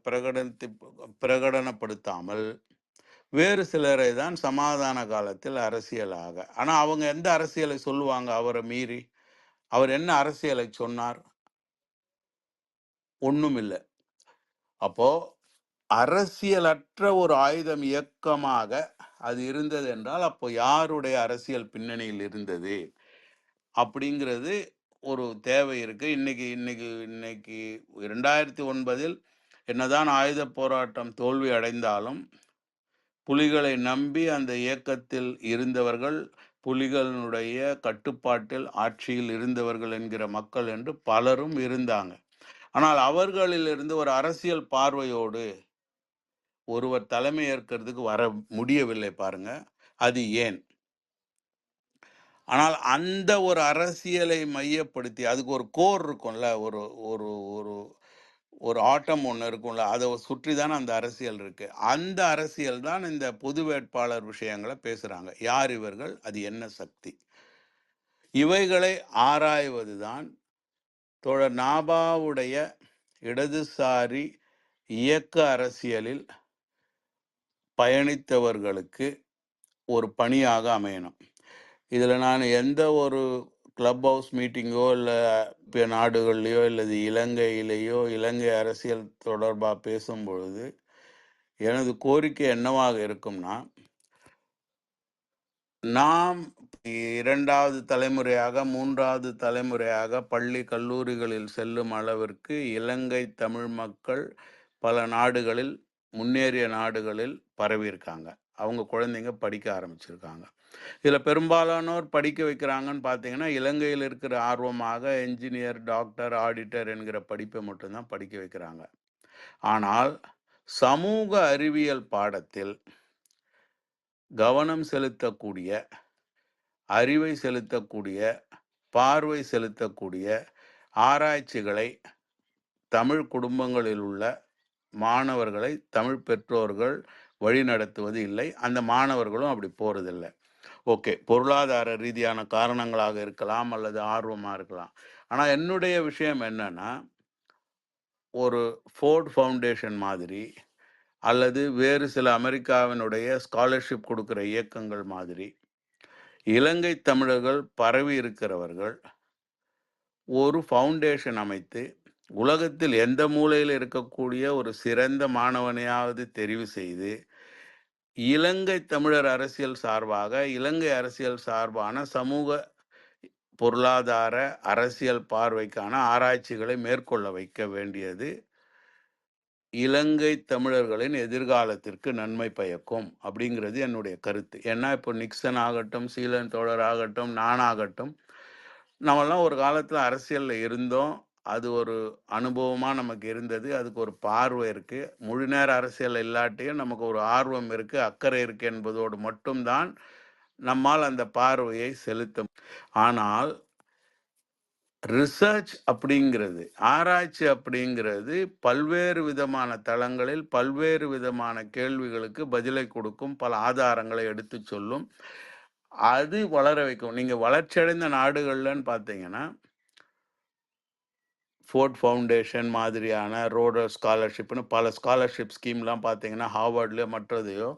பிரகடனப்படுத்தாமல் வேறு சிலரை தான் சமாதான காலத்தில் அரசியலாக. ஆனால் அவங்க எந்த அரசியலை சொல்லுவாங்க அவரை மீறி? அவர் என்ன அரசியலை சொன்னார்? ஒன்றும் இல்லை. அப்போ அரசியலற்ற ஒரு ஆயுதம் இயக்கமாக அது இருந்தது என்றால், அப்போ யாருடைய அரசியல் பின்னணியில் இருந்தது அப்படிங்கிறது ஒரு தேவை இருக்கு. இன்னைக்கு 2009 என்னதான் ஆயுத போராட்டம் தோல்வி அடைந்தாலும் புலிகளை நம்பி அந்த இயக்கத்தில் இருந்தவர்கள், புலிகளுடைய கட்டுப்பாட்டில் ஆட்சியில் இருந்தவர்கள் என்கிற மக்கள் என்று பலரும் இருந்தாங்க. ஆனால் அவர்களிலிருந்து ஒரு அரசியல் பார்வையோடு ஒருவர் தலைமை ஏற்கிறதுக்கு வர முடியவில்லை பாருங்க. அது ஏன்? ஆனால் அந்த ஒரு அரசியலை மையப்படுத்தி அதுக்கு ஒரு கோர் இருக்கும்ல, ஒரு ஒரு ஒரு ஒரு ஆட்டம் ஒன்று இருக்கும்ல, அதை சுற்றி தானே அந்த அரசியல் இருக்கு. அந்த அரசியல் தான் இந்த பொது வேட்பாளர் விஷயங்களை பேசுறாங்க. யார் இவர்கள்? அது என்ன சக்தி? இவைகளை ஆராய்வதுதான் தோழர் நாபாவுடைய இடதுசாரி இயக்க அரசியலில் பயணித்தவர்களுக்கு ஒரு பணியாக அமையணும். இதில் நான் எந்த ஒரு கிளப் ஹவுஸ் மீட்டிங்கோ இல்லை நாடுகள்லையோ இல்லது இலங்கையிலேயோ இலங்கை அரசியல் தொடர்பாக பேசும் பொழுது எனது கோரிக்கை என்னவாக இருக்கும்னா, நாம் 2வது தலைமுறையாக 3வது தலைமுறையாக பள்ளி கல்லூரிகளில் செல்லும் அளவிற்கு இலங்கை தமிழ் மக்கள் பல நாடுகளில், முன்னேறிய நாடுகளில் பரவியிருக்காங்க. அவங்க குழந்தைங்க படிக்க ஆரம்பிச்சிருக்காங்க. இதில் பெரும்பாலானோர் படிக்க வைக்கிறாங்கன்னு பார்த்தீங்கன்னா, இலங்கையில் இருக்கிற ஆர்வமாக என்ஜினியர், டாக்டர், ஆடிட்டர் என்கிற படிப்பை மட்டும்தான் படிக்க வைக்கிறாங்க. ஆனால் சமூக அறிவியல் பாடத்தில் கவனம் செலுத்தக்கூடிய, அறிவை செலுத்தக்கூடிய, பார்வை செலுத்தக்கூடிய ஆராய்ச்சிகளை தமிழ் குடும்பங்களில் உள்ள மாணவர்களை தமிழ் பெற்றோர்கள் வழிநடத்துவது இல்லை. அந்த மாணவர்களும் அப்படி போறதில்லை. ஓகே, பொருளாதார ரீதியான காரணங்களாக இருக்கலாம் அல்லது ஆர்வமாக இருக்கலாம். ஆனால் என்னுடைய விஷயம் என்னன்னா, ஒரு ஃபோர்ட் ஃபவுண்டேஷன் மாதிரி அல்லது வேறு சில அமெரிக்காவினுடைய ஸ்காலர்ஷிப் கொடுக்குற இயக்கங்கள் மாதிரி இலங்கை தமிழர்கள் பரவி இருக்கிறவர்கள் ஒரு ஃபவுண்டேஷன் அமைத்து உலகத்தில் எந்த மூலையில் இருக்கக்கூடிய ஒரு சிறந்த மாணவனையாவது தெரிவு செய்து இலங்கை தமிழர் அரசியல் சார்பாக இலங்கை அரசியல் சார்பான சமூக பொருளாதார அரசியல் பார்வைக்கான ஆராய்ச்சிகளை மேற்கொள்ள வைக்க வேண்டியது இலங்கை தமிழர்களின் எதிர்காலத்திற்கு நன்மை பயக்கும் அப்படிங்கிறது என்னுடைய கருத்து. ஏன்னா இப்போ நிக்சன் ஆகட்டும், சீலன் தோழர் ஆகட்டும், நானாகட்டும், நம்மெல்லாம் ஒரு காலத்தில் அரசியலில் இருந்தோம். அது ஒரு அனுபவமாக நமக்கு இருந்தது. அதுக்கு ஒரு பார்வை இருக்குது. முழு நேர அரசியல் இல்லாட்டியும் நமக்கு ஒரு ஆர்வம் இருக்குது, அக்கறை இருக்குது என்பதோடு மட்டும்தான் நம்மால் அந்த பார்வையை செலுத்த. ஆனால் ரிசர்ச் அப்படிங்கிறது, ஆராய்ச்சி அப்படிங்கிறது பல்வேறு விதமான தளங்களில் பல்வேறு விதமான கேள்விகளுக்கு பதிலை கொடுக்கும், பல ஆதாரங்களை எடுத்து சொல்லும், அது வளர வைக்கும். நீங்கள் வளர்ச்சியடைந்த நாடுகள்லன்னு பார்த்தீங்கன்னா, ஃபோர்ட் ஃபவுண்டேஷன் மாதிரியான ரோடர் ஸ்காலர்ஷிப்னு பல ஸ்காலர்ஷிப் ஸ்கீம்லாம் பார்த்தீங்கன்னா, ஹார்வர்ட்லேயோ மற்றதையோ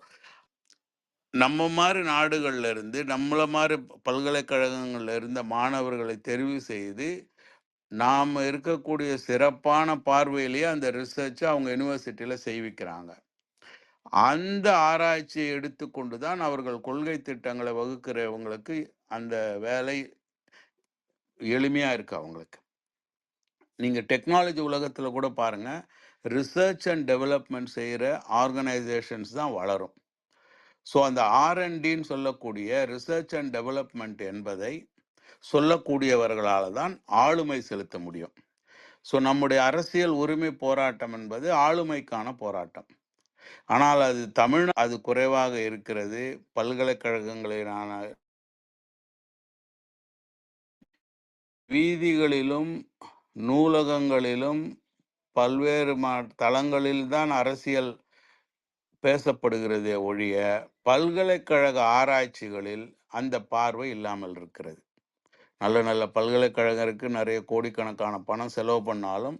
நம்ம மாதிரி நாடுகள்ல இருந்து, நம்மள மாதிரி பல்கலைக்கழகங்கள்ல இருந்த மாணவர்களை தெரிவு செய்து நாம் இருக்கக்கூடிய சிறப்பான பார்வையிலேயே அந்த ரிசர்ச்சை அவங்க யூனிவர்சிட்டியில் செய்விக்கிறாங்க. அந்த ஆராய்ச்சியை எடுத்துக்கொண்டு தான் அவர்கள் கொள்கை திட்டங்களை வகுக்கிறவங்களுக்கு அந்த வேலை எளிமையாக இருக்கு அவங்களுக்கு. நீங்கள் டெக்னாலஜி உலகத்தில் கூட பாருங்கள், ரிசர்ச் அண்ட் டெவலப்மெண்ட் செய்கிற ஆர்கனைசேஷன்ஸ் தான் வளரும். ஸோ அந்த R&Dன்னு சொல்லக்கூடிய ரிசர்ச் அண்ட் டெவலப்மெண்ட் என்பதை சொல்லக்கூடியவர்களால் தான் ஆளுமை செலுத்த முடியும். ஸோ நம்முடைய அரசியல் உரிமை போராட்டம் என்பது ஆளுமைக்கான போராட்டம். ஆனால் அது குறைவாக இருக்கிறது. பல்கலைக்கழகங்களிலான வீதிகளிலும் நூலகங்களிலும் பல்வேறு தளங்களில்தான் அரசியல் பேசப்படுகிறதே ஒழிய பல்கலைக்கழக ஆராய்ச்சிகளில் அந்த பார்வை இல்லாமல் இருக்கிறது. நல்ல நல்ல பல்கலைக்கழகருக்கு நிறைய கோடிக்கணக்கான பணம் செலவு பண்ணாலும்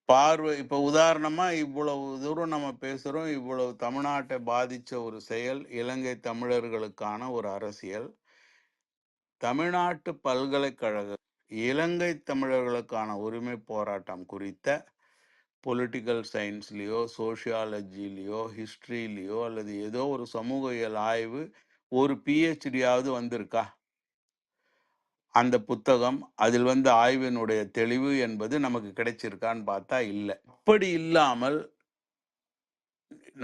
பார்வை, இப்போ உதாரணமாக இவ்வளவு தூரம் நம்ம பேசுகிறோம், இவ்வளவு தமிழ்நாட்டை பாதித்த ஒரு செயல் இலங்கை தமிழர்களுக்கான ஒரு அரசியல். தமிழ்நாட்டு பல்கலைக்கழக இலங்கை தமிழர்களுக்கான உரிமை போராட்டம் குறித்த பொலிட்டிக்கல் சயின்ஸ்லேயோ சோஷியாலஜிலேயோ ஹிஸ்ட்ரிலேயோ அல்லது ஏதோ ஒரு சமூகவியல் ஆய்வு ஒரு PhDயாவது வந்திருக்கா? அந்த புத்தகம் அதில் வந்து ஆய்வினுடைய தெளிவு என்பது நமக்கு கிடைச்சிருக்கான்னு பார்த்தா இல்லை. அப்படி இல்லாமல்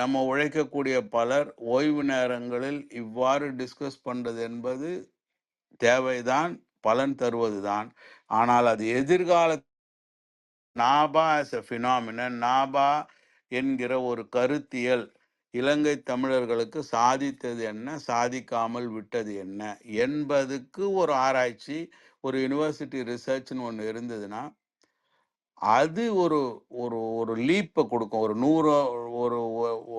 நம்ம உழைக்கக்கூடிய பலர் ஓய்வு நேரங்களில் இவ்வாறு டிஸ்கஸ் பண்ணுறது என்பது தேவைதான், பலன் தருவதுதான். ஆனால் அது எதிர்கால NABBA as a phenomenon, NABBA என்கிற ஒரு கருத்தியல் இலங்கை தமிழர்களுக்கு சாதித்தது என்ன, சாதிக்காமல் விட்டது என்ன என்பதுக்கு ஒரு ஆராய்ச்சி, ஒரு யூனிவர்சிட்டி ரிசர்ச்னு ஒன்று இருந்ததுன்னா அது ஒரு ஒரு ஒரு லீப்பை கொடுக்கும். ஒரு 100 ஒரு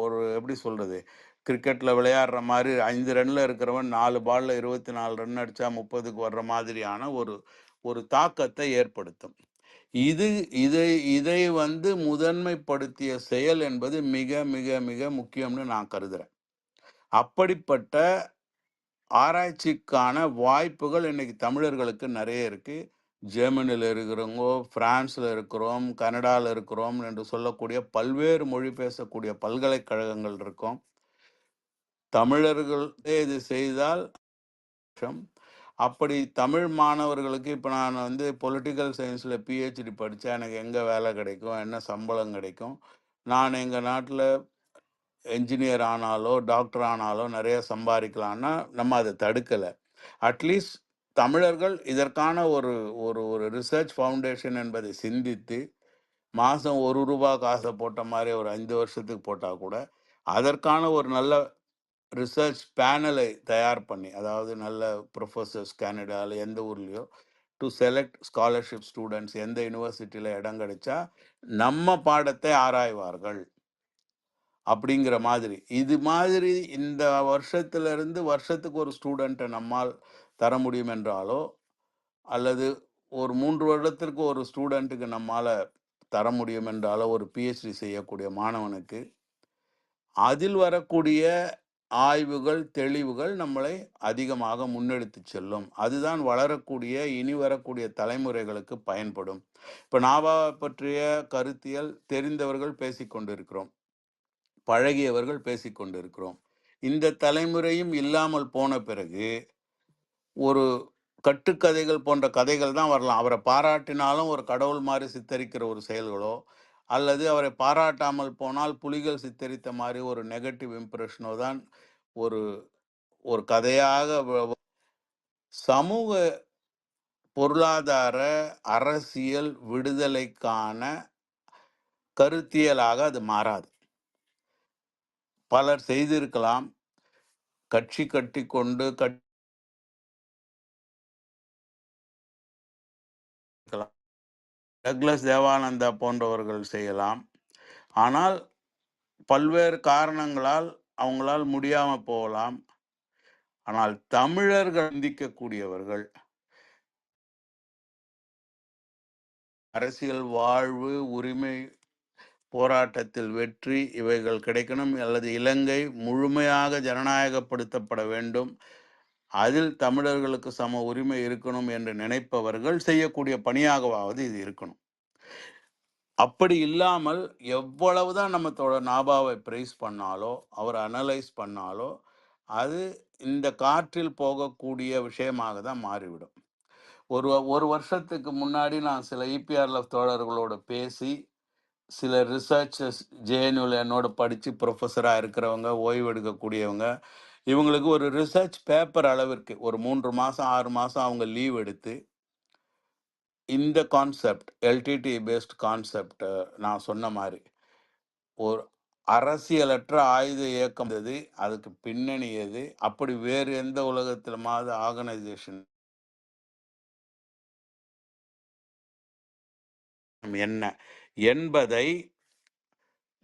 ஒரு எப்படி சொல்கிறது, கிரிக்கெட்டில் விளையாடுற மாதிரி 5 ரன்னில் இருக்கிறவன் 4 பாலில் 24 ரன் அடித்தா 30க்கு வர்ற மாதிரியான ஒரு ஒரு தாக்கத்தை ஏற்படுத்தும். இதை வந்து முதன்மைப்படுத்திய செயல் என்பது மிக மிக மிக முக்கியம்னு நான் கருதுகிறேன். அப்படிப்பட்ட ஆராய்ச்சிக்கான வாய்ப்புகள் இன்னைக்கு தமிழர்களுக்கு நிறைய இருக்கு. ஜெர்மனில இருக்கிறவங்க, பிரான்ஸ்ல இருக்கிறோம், கனடால இருக்கிறோம் என்று சொல்லக்கூடிய பல்வேறு மொழி பேசக்கூடிய பல்கலைக்கழகங்கள் இருக்கும். தமிழர்களே இது செய்தால் அப்படி தமிழ் மாணவர்களுக்கு இப்போ நான் வந்து பொலிட்டிக்கல் சயின்ஸில் பிஹெச்டி படித்தா எனக்கு எங்கே வேலை கிடைக்கும், என்ன சம்பளம் கிடைக்கும், நான் எங்கள் நாட்டில் என்ஜினியர் ஆனாலோ டாக்டர் ஆனாலோ நிறைய சம்பாதிக்கலான்னா நம்ம அதை தடுக்கலை. அட்லீஸ்ட் தமிழர்கள் இதற்கான ஒரு ஒரு ஒரு ரிசர்ச் ஃபவுண்டேஷன் என்பதை சிந்தித்து மாதம் ₹1 காசை போட்ட மாதிரி ஒரு 5 வருஷத்துக்கு போட்டால் கூட அதற்கான ஒரு நல்ல ரிசர்ச் பேனலை தயார் பண்ணி, அதாவது நல்ல ப்ரொஃபஸர்ஸ் கனடாவில் எந்த ஊர்லேயோ டு செலக்ட் ஸ்காலர்ஷிப் ஸ்டூடெண்ட்ஸ் எந்த யூனிவர்சிட்டியில் இடம் கிடைச்சா நம்ம பாடத்தை ஆராய்வார்கள் அப்படிங்கிற மாதிரி. இது மாதிரி இந்த வருஷத்திலிருந்து வருஷத்துக்கு ஒரு ஸ்டூடெண்ட்டை நம்மால் தர முடியும் என்றாலோ, அல்லது ஒரு 3 வருடத்திற்கு ஒரு ஸ்டூடெண்ட்டுக்கு நம்மால் தர முடியும் என்றாலோ, ஒரு பிஹெச்டி செய்யக்கூடிய மாணவனுக்கு அதில் வரக்கூடிய ஆய்வுகள் தெளிவுகள் நம்மளை அதிகமாக முன்னெடுத்து செல்லும். அதுதான் வளரக்கூடிய இனி வரக்கூடிய தலைமுறைகளுக்கு பயன்படும். இப்போ நாபாவை பற்றிய கருத்தியல் தெரிந்தவர்கள் பேசிக்கொண்டிருக்கிறோம், பழகியவர்கள் பேசிக்கொண்டிருக்கிறோம். இந்த தலைமுறையும் இல்லாமல் போன பிறகு ஒரு கட்டுக்கதைகள் போன்ற கதைகள் தான் வரலாம். அவரை பாராட்டினாலும் ஒரு கடவுள் மாதிரி சித்தரிக்கிற ஒரு செயல்களோ, அல்லது அவரை பாராட்டாமல் போனால் புலிகள் சித்தரித்த மாதிரி ஒரு நெகட்டிவ் இம்ப்ரெஷனோ தான் ஒரு ஒரு கதையாக சமூக பொருளாதார அரசியல் விடுதலைக்கான கருத்தியலாக அது மாறாது. பலர் செய்திருக்கலாம், கட்சி கட்டி கொண்டு டக்ளஸ் தேவானந்தா போன்றவர்கள் செய்யலாம். ஆனால் பல்வேறு காரணங்களால் அவங்களால் முடியாமல் போகலாம். ஆனால் தமிழர்கள் சிந்திக்கக்கூடியவர்கள், அரசியல் வாழ்வு, உரிமை போராட்டத்தில் வெற்றி இவைகள் கிடைக்கணும், அல்லது இலங்கை முழுமையாக ஜனநாயகப்படுத்தப்பட வேண்டும், அதில் தமிழர்களுக்கு சம உரிமை இருக்கணும் என்று நினைப்பவர்கள் செய்யக்கூடிய பணியாகவாவது இது இருக்கணும். அப்படி இல்லாமல் எவ்வளவுதான் நம்ம நாபாவை பிரைஸ் பண்ணாலோ, அவர் அனலைஸ் பண்ணாலோ, அது இந்த காற்றில் போகக்கூடிய விஷயமாக தான் மாறிவிடும். ஒரு வருஷத்துக்கு முன்னாடி நான் சில இபிஆர்எஃப் தோழர்களோட பேசி, சில ரிசர்ச்சர்ஸ் ஜேஎன்யூவில் என்னோட படித்து ப்ரொஃபஸராக இருக்கிறவங்க, ஓய்வு எடுக்கக்கூடியவங்க, இவங்களுக்கு ஒரு ரிசர்ச் பேப்பர் அளவிற்கு ஒரு 3 மாதம் 6 மாதம் அவங்க லீவ் எடுத்து இந்த கான்செப்ட் எல்டிடி பேஸ்ட் கான்செப்ட் நான் சொன்ன மாதிரி ஒரு அரசியலற்ற ஆயுத இயக்கம் எது, அதுக்கு பின்னணி எது, அப்படி வேறு எந்த உலகத்திலுமாவது ஆர்கனைசேஷன் என்ன என்பதை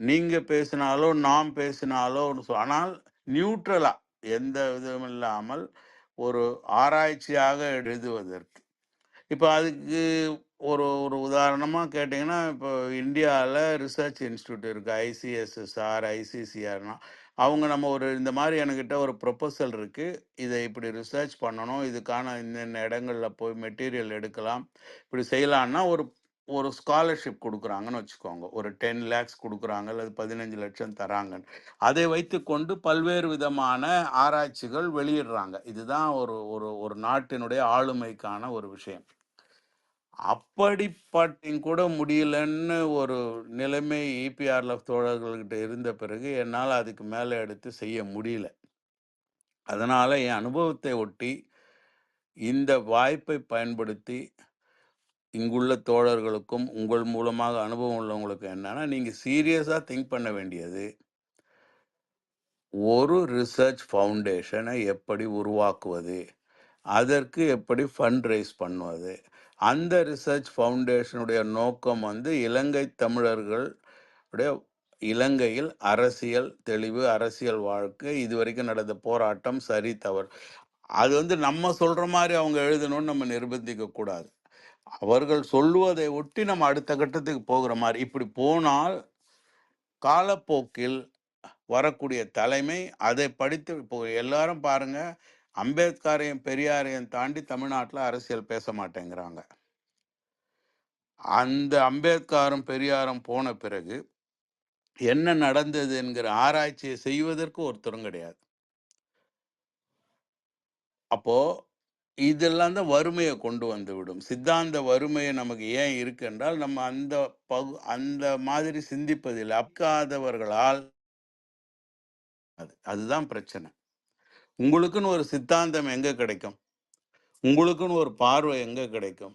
நீங்க பேசினாலோ நாம் பேசினாலோ, ஆனால் நியூட்ரலா எந்த விதமும் இல்லாமல் ஒரு ஆராய்ச்சியாக எழுதுவதற்கு. இப்போ அதுக்கு ஒரு ஒரு உதாரணமாக கேட்டிங்கன்னா, இப்போ இந்தியாவில் ரிசர்ச் இன்ஸ்டியூட் இருக்குது, ஐசிஎஸ்எஸ்ஆர், ஐசிசிஆர்னா அவங்க நம்ம ஒரு இந்த மாதிரி என்கிட்ட ஒரு ப்ரொபோசல் இருக்குது, இதை இப்படி ரிசர்ச் பண்ணணும், இதுக்கான இந்த இடங்களில் போய் மெட்டீரியல் எடுக்கலாம், இப்படி செய்யலான்னா ஒரு ஒரு ஸ்காலர்ஷிப் கொடுக்குறாங்கன்னு வச்சுக்கோங்க, ஒரு 10 lakhs கொடுக்குறாங்க, அல்லது 15 லட்சம் தராங்கன்னு. அதை வைத்துக்கொண்டு பல்வேறு விதமான ஆராய்ச்சிகள் வெளியிடுறாங்க. இதுதான் ஒரு ஒரு ஒரு நாட்டினுடைய ஆளுமைக்கான ஒரு விஷயம். அப்படிப்பட்ட கூட முடியலன்னு ஒரு நிலைமை இபிஆர்எஃப் தோழர்கள்கிட்ட இருந்த பிறகு என்னால் அதுக்கு மேலே எடுத்து செய்ய முடியல. அதனால என் அனுபவத்தை ஒட்டி இந்த வாய்ப்பை பயன்படுத்தி இங்குள்ள தோழர்களுக்கும் உங்கள் மூலமாக அனுபவம் உள்ளவங்களுக்கு என்னன்னா, நீங்க சீரியஸா திங்க் பண்ண வேண்டியது, ஒரு ரிசர்ச் ஃபவுண்டேஷனை எப்படி உருவாக்குவது, அதற்கு எப்படி ஃபண்ட் ரைஸ் பண்ணுவது. அந்த ரிசர்ச் ஃபவுண்டேஷனுடைய நோக்கம் வந்து இலங்கை தமிழர்களுடைய இலங்கையில் அரசியல் தெளிவு, அரசியல் வாழ்க்கை, இதுவரைக்கும் நடந்த போராட்டம் சரி தவறு, அது வந்து நம்ம சொல்ற மாதிரி அவங்க எழுதணும்னு நம்ம நிர்பந்திக்க கூடாது. அவர்கள் சொல்லுவதை ஒட்டி நம்ம அடுத்த கட்டத்துக்கு போகிற மாதிரி. இப்படி போனால் காலப்போக்கில் வரக்கூடிய தலைமை அதை படித்து, இப்போ எல்லாரும் பாருங்க, அம்பேத்கரையும் பெரியாரையும் தாண்டி தமிழ்நாட்டில் அரசியல் பேச மாட்டேங்கிறாங்க. அந்த அம்பேத்கரும் பெரியாரும் போன பிறகு என்ன நடந்தது என்கிற ஆராய்ச்சியை செய்வதற்கு ஒருத்தரும் கிடையாது. அப்போ இதெல்லாம் தான் வறுமையை கொண்டு வந்து விடும். சித்தாந்த வறுமையை நமக்கு ஏன் இருக்கு என்றால், நம்ம அந்த மாதிரி சிந்திப்பதில் அக்காதவர்களால் அதுதான் பிரச்சனை. உங்களுக்குன்னு ஒரு சித்தாந்தம் எங்க கிடைக்கும்? உங்களுக்குன்னு ஒரு பார்வை எங்க கிடைக்கும்?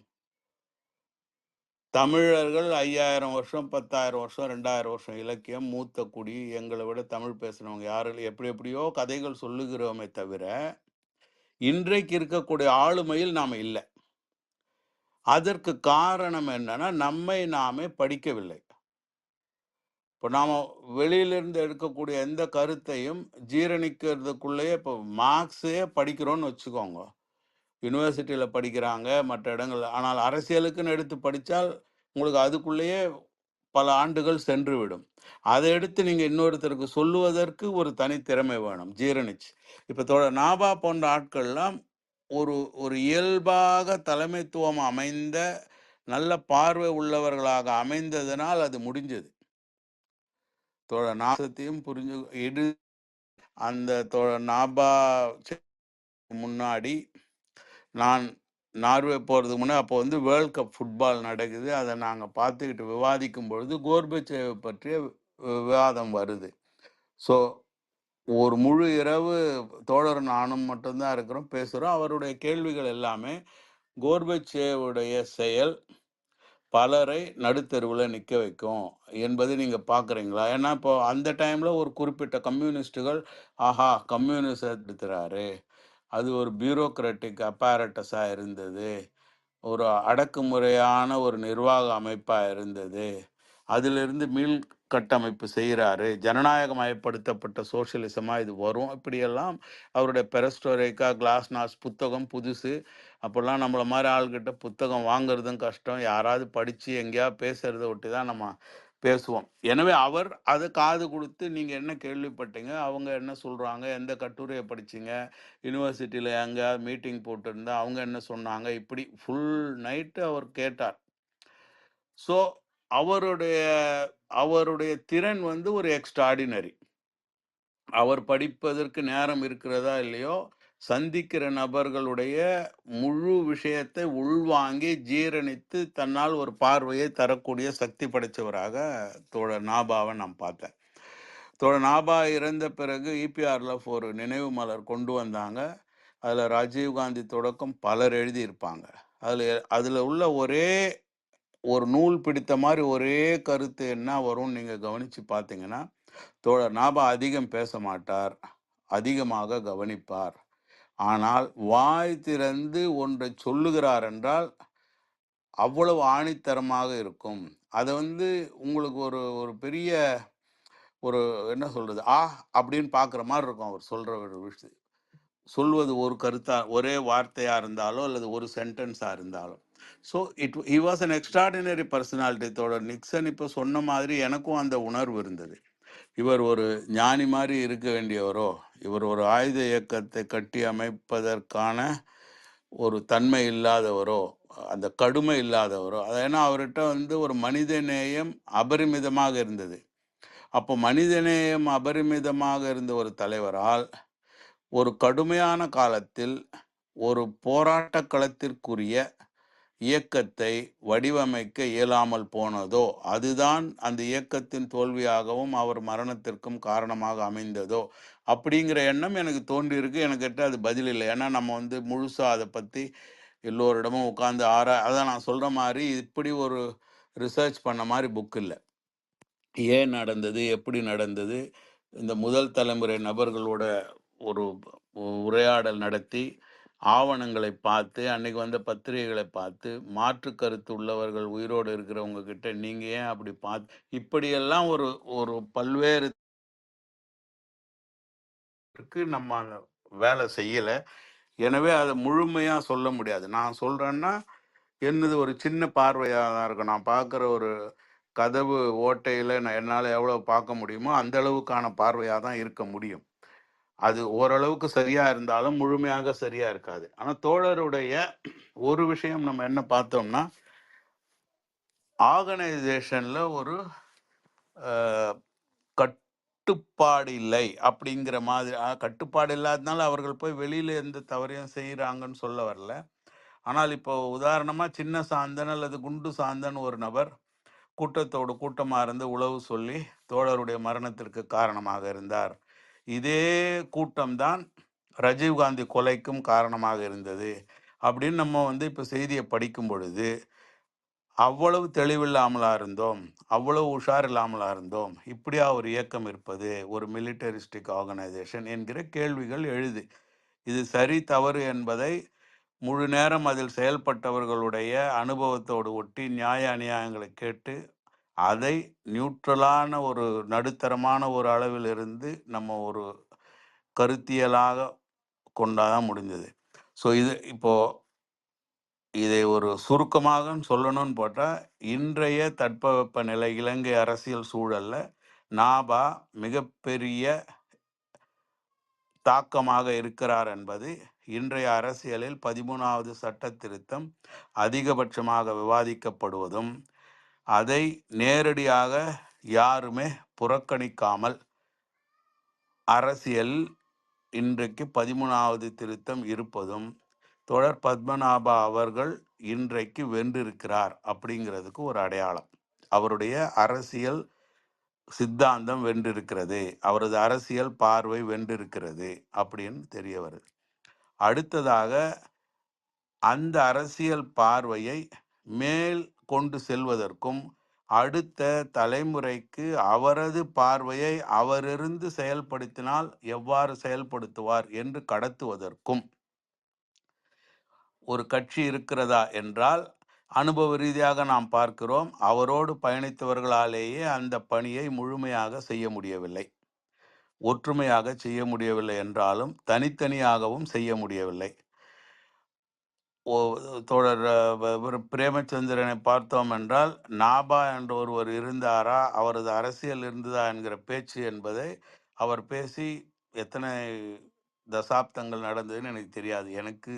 தமிழர்கள் 5000 வருஷம், 10,000 வருஷம், 2000 வருஷம் இலக்கியம், மூத்த குடி, எங்களை விட தமிழ் பேசுறவங்க யாரும் எப்படியோ கதைகள் சொல்லுகிறோமே தவிர, இன்றைக்கு இருக்கக்கூடிய ஆளுமையில் நாம இல்லை. அதற்கு காரணம் என்னன்னா, நம்மை நாமே படிக்கவில்லை. இப்போ நாம வெளியிலிருந்து எடுக்கக்கூடிய எந்த கருத்தையும் ஜீரணிக்கிறதுக்குள்ளேயே, இப்போ மார்க்ஸே படிக்கிறோன்னு வச்சுக்கோங்க, யூனிவர்சிட்டியில் படிக்கிறாங்க, மற்ற இடங்கள்ல. ஆனால் அரசியலுக்குன்னு எடுத்து படித்தால் உங்களுக்கு அதுக்குள்ளேயே பல ஆண்டுகள் சென்று விடும். அதை எடுத்து நீங்கள் இன்னொருத்தருக்கு சொல்லுவதற்கு ஒரு தனித்திறமை வேணும், ஜீரணிச்சு. இப்போ நாபா போன்ற ஆட்கள்லாம் ஒரு இயல்பாக தலைமைத்துவம் அமைந்த நல்ல பார்வை உள்ளவர்களாக அமைந்ததனால் அது முடிஞ்சது. நாசத்தையும் புரிஞ்சு அந்த நாபா முன்னாடி நான் நார்வே போகிறதுக்கு முன்னாடி அப்போ வேர்ல்ட் கப் ஃபுட்பால் நடக்குது. அதை நாங்கள் பார்த்துக்கிட்டு விவாதிக்கும் பொழுது கோர்பச்சேவை பற்றிய விவாதம் வருது. ஸோ ஒரு முழு இரவு தோழர் நானும் மட்டும்தான் இருக்கிறோம், பேசுகிறோம். அவருடைய கேள்விகள் எல்லாமே கோர்பச்சேவுடைய செயல் பலரை நடுத்தருவில் நிற்க வைக்கும் என்பதை நீங்கள் பார்க்குறீங்களா? ஏன்னா இப்போ அந்த டைமில் ஒரு குறிப்பிட்ட கம்யூனிஸ்டுகள் ஆஹா கம்யூனிஸ்ட் எடுத்துறாரு, அது ஒரு பியூரோக்ராட்டிக் அப்பாரட்டஸாக இருந்தது, ஒரு அடக்குமுறையான ஒரு நிர்வாக அமைப்பாக இருந்தது, அதிலிருந்து மீள் கட்டமைப்பு செய்கிறாரு, ஜனநாயகமயப்படுத்தப்பட்ட சோசியலிசமாக இது வரும், இப்படியெல்லாம் அவருடைய பெரஸ்டோரேக்கா, கிளாஸ்நாஸ் புத்தகம் புதுசு. அப்போல்லாம் நம்மளை மாதிரி ஆள்கிட்ட புத்தகம் வாங்குறதும் கஷ்டம், யாராவது படித்து எங்கேயாவது பேசுகிறத ஒட்டி தான் நம்ம பேசுவோம். எனவே அவர் அதை காது கொடுத்து நீங்கள் என்ன கேள்விப்பட்டீங்க, அவங்க என்ன சொல்கிறாங்க, எந்த கட்டுரையை படிச்சிங்க, யூனிவர்சிட்டியில் எங்கேயாவது மீட்டிங் போட்டிருந்தா அவங்க என்ன சொன்னாங்க, இப்படி ஃபுல் நைட்டு அவர் கேட்டார். ஸோ அவருடைய திறன் ஒரு எக்ஸ்ட்ராடினரி. அவர் படிப்பதற்கு நேரம் இருக்கிறதா இல்லையோ, சந்திக்கிற நபர்களுடைய முழு விஷயத்தை உள்வாங்கி ஜீரணித்து தன்னால் ஒரு பார்வையை தரக்கூடிய சக்தி படைத்தவராக தோழர் நாபாவை நான் பார்த்தேன். தோழர் நாபா இறந்த பிறகு இபிஆர்ல ஒரு நினைவு மலர் கொண்டு வந்தாங்க. அதில் ராஜீவ்காந்தி தொடக்கம் பலர் எழுதியிருப்பாங்க. அதில் உள்ள ஒரே ஒரு நூல் பிடித்த மாதிரி ஒரே கருத்து என்ன வரும்னு நீங்கள் கவனித்து பார்த்தீங்கன்னா, தோழர் நாபா அதிகம் பேச மாட்டார், அதிகமாக கவனிப்பார். ஆனால் வாய் திறந்து ஒன்றை சொல்லுகிறார் என்றால் அவ்வளவு ஆணித்தரமாக இருக்கும். அதை உங்களுக்கு ஒரு பெரிய ஒரு என்ன சொல்றது, அப்படின்னு பார்க்குற மாதிரி இருக்கும். அவர் சொல்கிற ஒரு விஷயம், சொல்வது ஒரு கருத்தா, ஒரே வார்த்தையாக இருந்தாலும் அல்லது ஒரு சென்டென்ஸாக இருந்தாலும். So he was an extraordinary personality. தோழர் நிக்சன் இப்போ சொன்ன மாதிரி எனக்கும் அந்த உணர்வு இருந்தது. இவர் ஒரு ஞானி மாதிரி இருக்க வேண்டியவரோ, இவர் ஒரு ஆயுத இயக்கத்தை கட்டி அமைப்பதற்கான ஒரு தன்மை இல்லாதவரோ, அந்த கடுமை இல்லாதவரோ. ஏன்னா அவர்கிட்ட ஒரு மனித நேயம் அபரிமிதமாக இருந்தது. அப்போ மனிதநேயம் அபரிமிதமாக இருந்த ஒரு தலைவரால் ஒரு கடுமையான காலத்தில் ஒரு போராட்ட களத்திற்குரிய இயக்கத்தை வடிவமைக்க இயலாமல் போனதோ, அதுதான் அந்த இயக்கத்தின் தோல்வியாகவும் அவர் மரணத்திற்கும் காரணமாக அமைந்ததோ அப்படிங்கிற எண்ணம் எனக்கு தோன்றியிருக்கு. எனக்கிட்ட அது பதில் இல்லை. ஏன்னா நம்ம முழுசாக அதை பற்றி எல்லோரிடமும் உட்காந்து அதான் நான் சொல்கிற மாதிரி இப்படி ஒரு ரிசர்ச் பண்ண மாதிரி புக் இல்லை. ஏன் நடந்தது, எப்படி நடந்தது, இந்த முதல் தலைமுறை நபர்களோட ஒரு உரையாடல் நடத்தி ஆவணங்களை பார்த்து, அன்னைக்கு வந்த பத்திரிகைகளை பார்த்து, மாற்று கருத்து உள்ளவர்கள் உயிரோடு இருக்கிறவங்க கிட்ட நீங்கள் ஏன் அப்படி பார்த்து, இப்படியெல்லாம் ஒரு பல்வேறு நம்ம வேலை செய்யலை. எனவே அதை முழுமையாக சொல்ல முடியாது. நான் சொல்கிறேன்னா என்னது ஒரு சின்ன பார்வையாக தான் இருக்கும். நான் பார்க்குற ஒரு கதவு ஓட்டையில் என்னால் எவ்வளோ பார்க்க முடியுமோ அந்த அளவுக்கான பார்வையாக தான் இருக்க முடியும். அது ஓரளவுக்கு சரியா இருந்தாலும் முழுமையாக சரியா இருக்காது. ஆனா தோழருடைய ஒரு விஷயம் நம்ம என்ன பார்த்தோம்னா, ஆர்கனைசேஷன்ல ஒரு கட்டுப்பாடு இல்லை அப்படிங்கிற மாதிரி. கட்டுப்பாடு இல்லாதனால அவர்கள் போய் வெளியில எந்த தவறையும் செய்யறாங்கன்னு சொல்ல வரல. ஆனால் இப்போ உதாரணமா சின்ன சாந்தன் அல்லது குண்டு சாந்தன் ஒரு நபர் கூட்டத்தோடு கூட்டமா இருந்து உளவு சொல்லி தோழருடைய மரணத்திற்கு காரணமாக இருந்தார். இதே கூட்டம்தான் ராஜீவ்காந்தி கொலைக்கும் காரணமாக இருந்தது அப்படின்னு நம்ம இப்போ செய்தியை படிக்கும் பொழுது, அவ்வளவு தெளிவில்லாமலா இருந்தோம், அவ்வளவு உஷார் இல்லாமலா இருந்தோம், இப்படியா ஒரு இயக்கம் இருப்பது, ஒரு மிலிட்டரிஸ்டிக் ஆர்கனைசேஷன் என்கிற கேள்விகள் எழுது. இது சரி தவறு என்பதை முழு நேரம் அதில் செயல்பட்டவர்களுடைய அனுபவத்தோடு ஒட்டி நியாய அநியாயங்களை கேட்டு அதை நியூட்ரலான ஒரு நடுத்தரமான ஒரு அளவில் இருந்து நம்ம ஒரு கருத்தியலாக கொண்டாதான் முடிஞ்சது. ஸோ இதை ஒரு சுருக்கமாக சொல்லணும்னு போட்டா, இன்றைய தட்பவெப்ப நிலை இலங்கை அரசியல் சூழல்ல நாபா மிகப்பெரிய தாக்கமாக இருக்கிறார் என்பது இன்றைய அரசியலில் 13வது சட்ட திருத்தம் அதிகபட்சமாக விவாதிக்கப்படுவதும், அதை நேரடியாக யாருமே புறக்கணிக்காமல் அரசியல் இன்றைக்கு 13வது திருத்தம் இருப்பதும், தோழர் பத்மநாபா அவர்கள் இன்றைக்கு வென்றிருக்கிறார் அப்படிங்கிறதுக்கு ஒரு அடையாளம். அவருடைய அரசியல் சித்தாந்தம் வென்றிருக்கிறது, அவரது அரசியல் பார்வை வென்றிருக்கிறது அப்படின்னு தெரிய வருது. அடுத்ததாக அந்த அரசியல் பார்வையை மேல் கொண்டு செல்வதற்கும், அடுத்த தலைமுறைக்கு அவரது பார்வையை அவரிருந்து செயல்படுத்தினால் எவ்வாறு செயல்படுத்துவார் என்று கடத்துவதற்கும் ஒரு கட்சி இருக்கிறதா என்றால், அனுபவ ரீதியாக நாம் பார்க்கிறோம், அவரோடு பயணித்தவர்களாலேயே அந்த பணியை முழுமையாக செய்ய முடியவில்லை. ஒற்றுமையாக செய்ய முடியவில்லை என்றாலும் தனித்தனியாகவும் செய்ய முடியவில்லை. தோழர் பிரேமச்சந்திரனை பார்த்தோம் என்றால், நாபா என்ற ஒருவர் இருந்தாரா, அவரது அரசியல் இருந்ததா என்கிற பேச்சு என்பதை அவர் பேசி எத்தனை தசாப்தங்கள் நடந்ததுன்னு எனக்கு தெரியாது. எனக்கு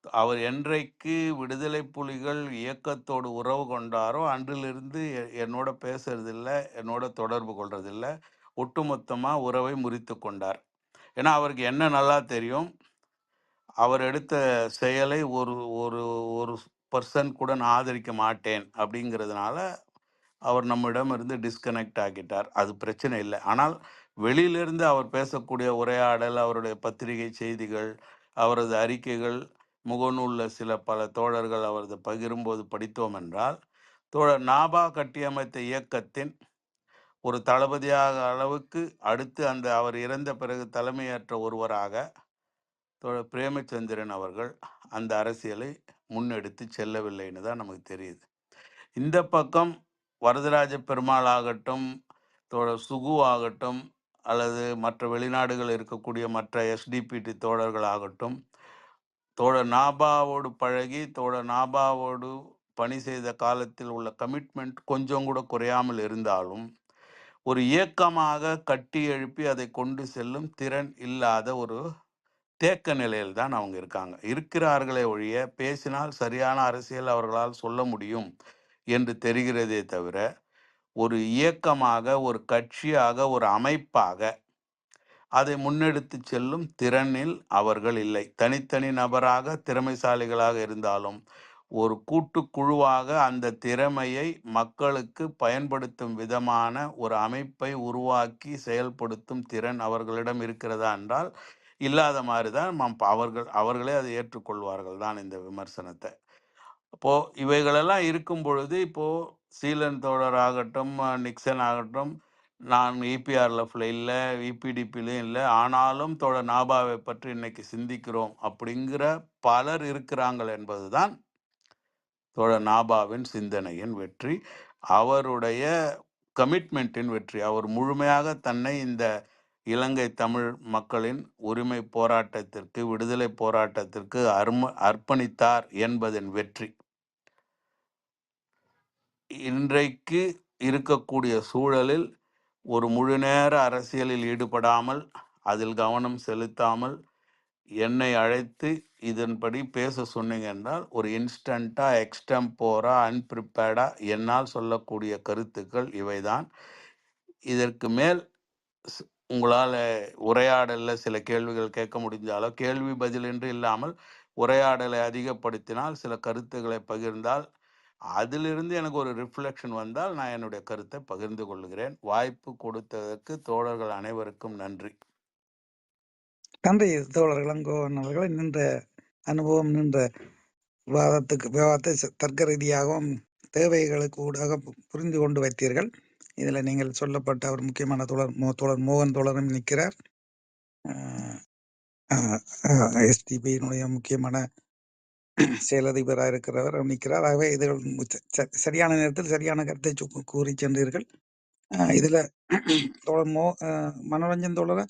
அவர் என்றைக்கு விடுதலை புலிகள் இயக்கத்தோடு உறவு கொண்டாரோ அன்றிலிருந்து என்னோட பேசுறதில்லை, என்னோட தொடர்பு கொள்றதில்லை, ஒட்டுமொத்தமாக உறவை முறித்து கொண்டார். ஏன்னா அவருக்கு என்ன நல்லா தெரியும், அவர் எடுத்த செயலை ஒரு ஒரு ஒரு பர்சன் கூட நான் ஆதரிக்க மாட்டேன் அப்படிங்கிறதுனால அவர் நம்மிடம் இருந்து டிஸ்கனெக்ட் ஆகிட்டார். அது பிரச்சனை இல்லை. ஆனால் வெளியிலிருந்து அவர் பேசக்கூடிய உரையாடல், அவருடைய பத்திரிகை செய்திகள், அவரது அறிக்கைகள், முகநூலில் சில பல தோழர்கள் அவரது பகிரும்போது படித்தோம் என்றால், தோழர் நாபா கட்டியமைத்த இயக்கத்தின் ஒரு தளபதியாக அளவுக்கு அடுத்து அவர் இறந்த பிறகு தலைமையேற்ற ஒருவராக தோழர் பிரேமச்சந்திரன் அவர்கள் அந்த அரசியலை முன்னெடுத்து செல்லவில்லைன்னு தான் நமக்கு தெரியுது. இந்த பக்கம் வரதராஜ பெருமாள் ஆகட்டும், தோழர் சுகு ஆகட்டும், அல்லது மற்ற வெளிநாடுகள் இருக்கக்கூடிய மற்ற எஸ்டிபிடி தோழர்கள் ஆகட்டும், தோழர் நாபாவோடு பழகி தோழர் நாபாவோடு பணி செய்த காலத்தில் உள்ள கமிட்மெண்ட் கொஞ்சம் கூட குறையாமல் இருந்தாலும், ஒரு இயக்கமாக கட்டி எழுப்பி அதை கொண்டு செல்லும் திறன் இல்லாத ஒரு தேக்க நிலையில் தான் அவங்க இருக்கிறார்களே ஒழிய, பேசினால் சரியான அரசியல் அவர்களால் சொல்ல முடியும் என்று தெரிகிறதே தவிர, ஒரு இயக்கமாக, ஒரு கட்சியாக, ஒரு அமைப்பாக அதை முன்னெடுத்து செல்லும் திறனில் அவர்கள் இல்லை. தனித்தனி நபராக திறமைசாலிகளாக இருந்தாலும் ஒரு கூட்டுக்குழுவாக அந்த திறமையை மக்களுக்கு பயன்படுத்தும் விதமான ஒரு அமைப்பை உருவாக்கி செயல்படுத்தும் திறன் அவர்களிடம் இருக்கிறதா என்றால் இல்லாத மாதிரி தான் அவர்களே அதை ஏற்றுக்கொள்வார்கள் தான் இந்த விமர்சனத்தை. அப்போது இவைகளெல்லாம் இருக்கும் பொழுது, இப்போது சீலன் தோழர் ஆகட்டும், நிக்சன் ஆகட்டும், நான் இபிஆர்எஃப்ல இல்லை, இபிடிபிலையும் இல்லை, ஆனாலும் தோழர் நாபாவை பற்றி இன்னைக்கு சிந்திக்கிறோம் அப்படிங்கிற பலர் இருக்கிறாங்கள் என்பது தான் தோழர் நாபாவின் சிந்தனையின் வெற்றி, அவருடைய கமிட்மெண்ட்டின் வெற்றி. அவர் முழுமையாக தன்னை இந்த இலங்கை தமிழ் மக்களின் உரிமை போராட்டத்திற்கு, விடுதலை போராட்டத்திற்கு அர்ப்பணித்தார் என்பதன் வெற்றி. இன்றைக்கு இருக்கக்கூடிய சூழலில் ஒரு முழு நேர அரசியலில் ஈடுபடாமல் அதில் கவனம் செலுத்தாமல் என்னை அழைத்து இதன்படி பேச சொன்னீங்க என்றால் ஒரு இன்ஸ்டண்டா, எக்ஸ்டம்போரா, அன்பிரிப்பேர்டா என்னால் சொல்லக்கூடிய கருத்துக்கள் இவைதான். இதற்கு மேல் உங்களால் உரையாடலில் சில கேள்விகள் கேட்க முடிஞ்சாலோ, கேள்வி பதில் என்று இல்லாமல் உரையாடலை அதிகப்படுத்தினால், சில கருத்துக்களை பகிர்ந்தால், அதிலிருந்து எனக்கு ஒரு ரிஃப்ளெக்ஷன் வந்தால் நான் என்னுடைய கருத்தை பகிர்ந்து கொள்கிறேன். வாய்ப்பு கொடுத்ததற்கு தோழர்கள் அனைவருக்கும் நன்றி. நன்றி தோழர் இளங்கோவன் அவர்கள். நின்ற அனுபவம் நின்ற விவாதத்தை தர்க்க ரீதியாகவும் தேவைகளுக்கு ஊடாக புரிந்து கொண்டு வைத்தீர்கள். இதுல நீங்கள் சொல்லப்பட்ட ஒரு முக்கியமான தோழர் மோகன் தோழரும் நிற்கிறார். எஸ்டிபியினுடைய முக்கியமான செயலதிபராக இருக்கிறவர் நிற்கிறார். ஆகவே இது சரியான நேரத்தில் சரியான கருத்தை கூறி சென்றீர்கள். இதுல தோழர் மனோரஞ்சன் தோழரை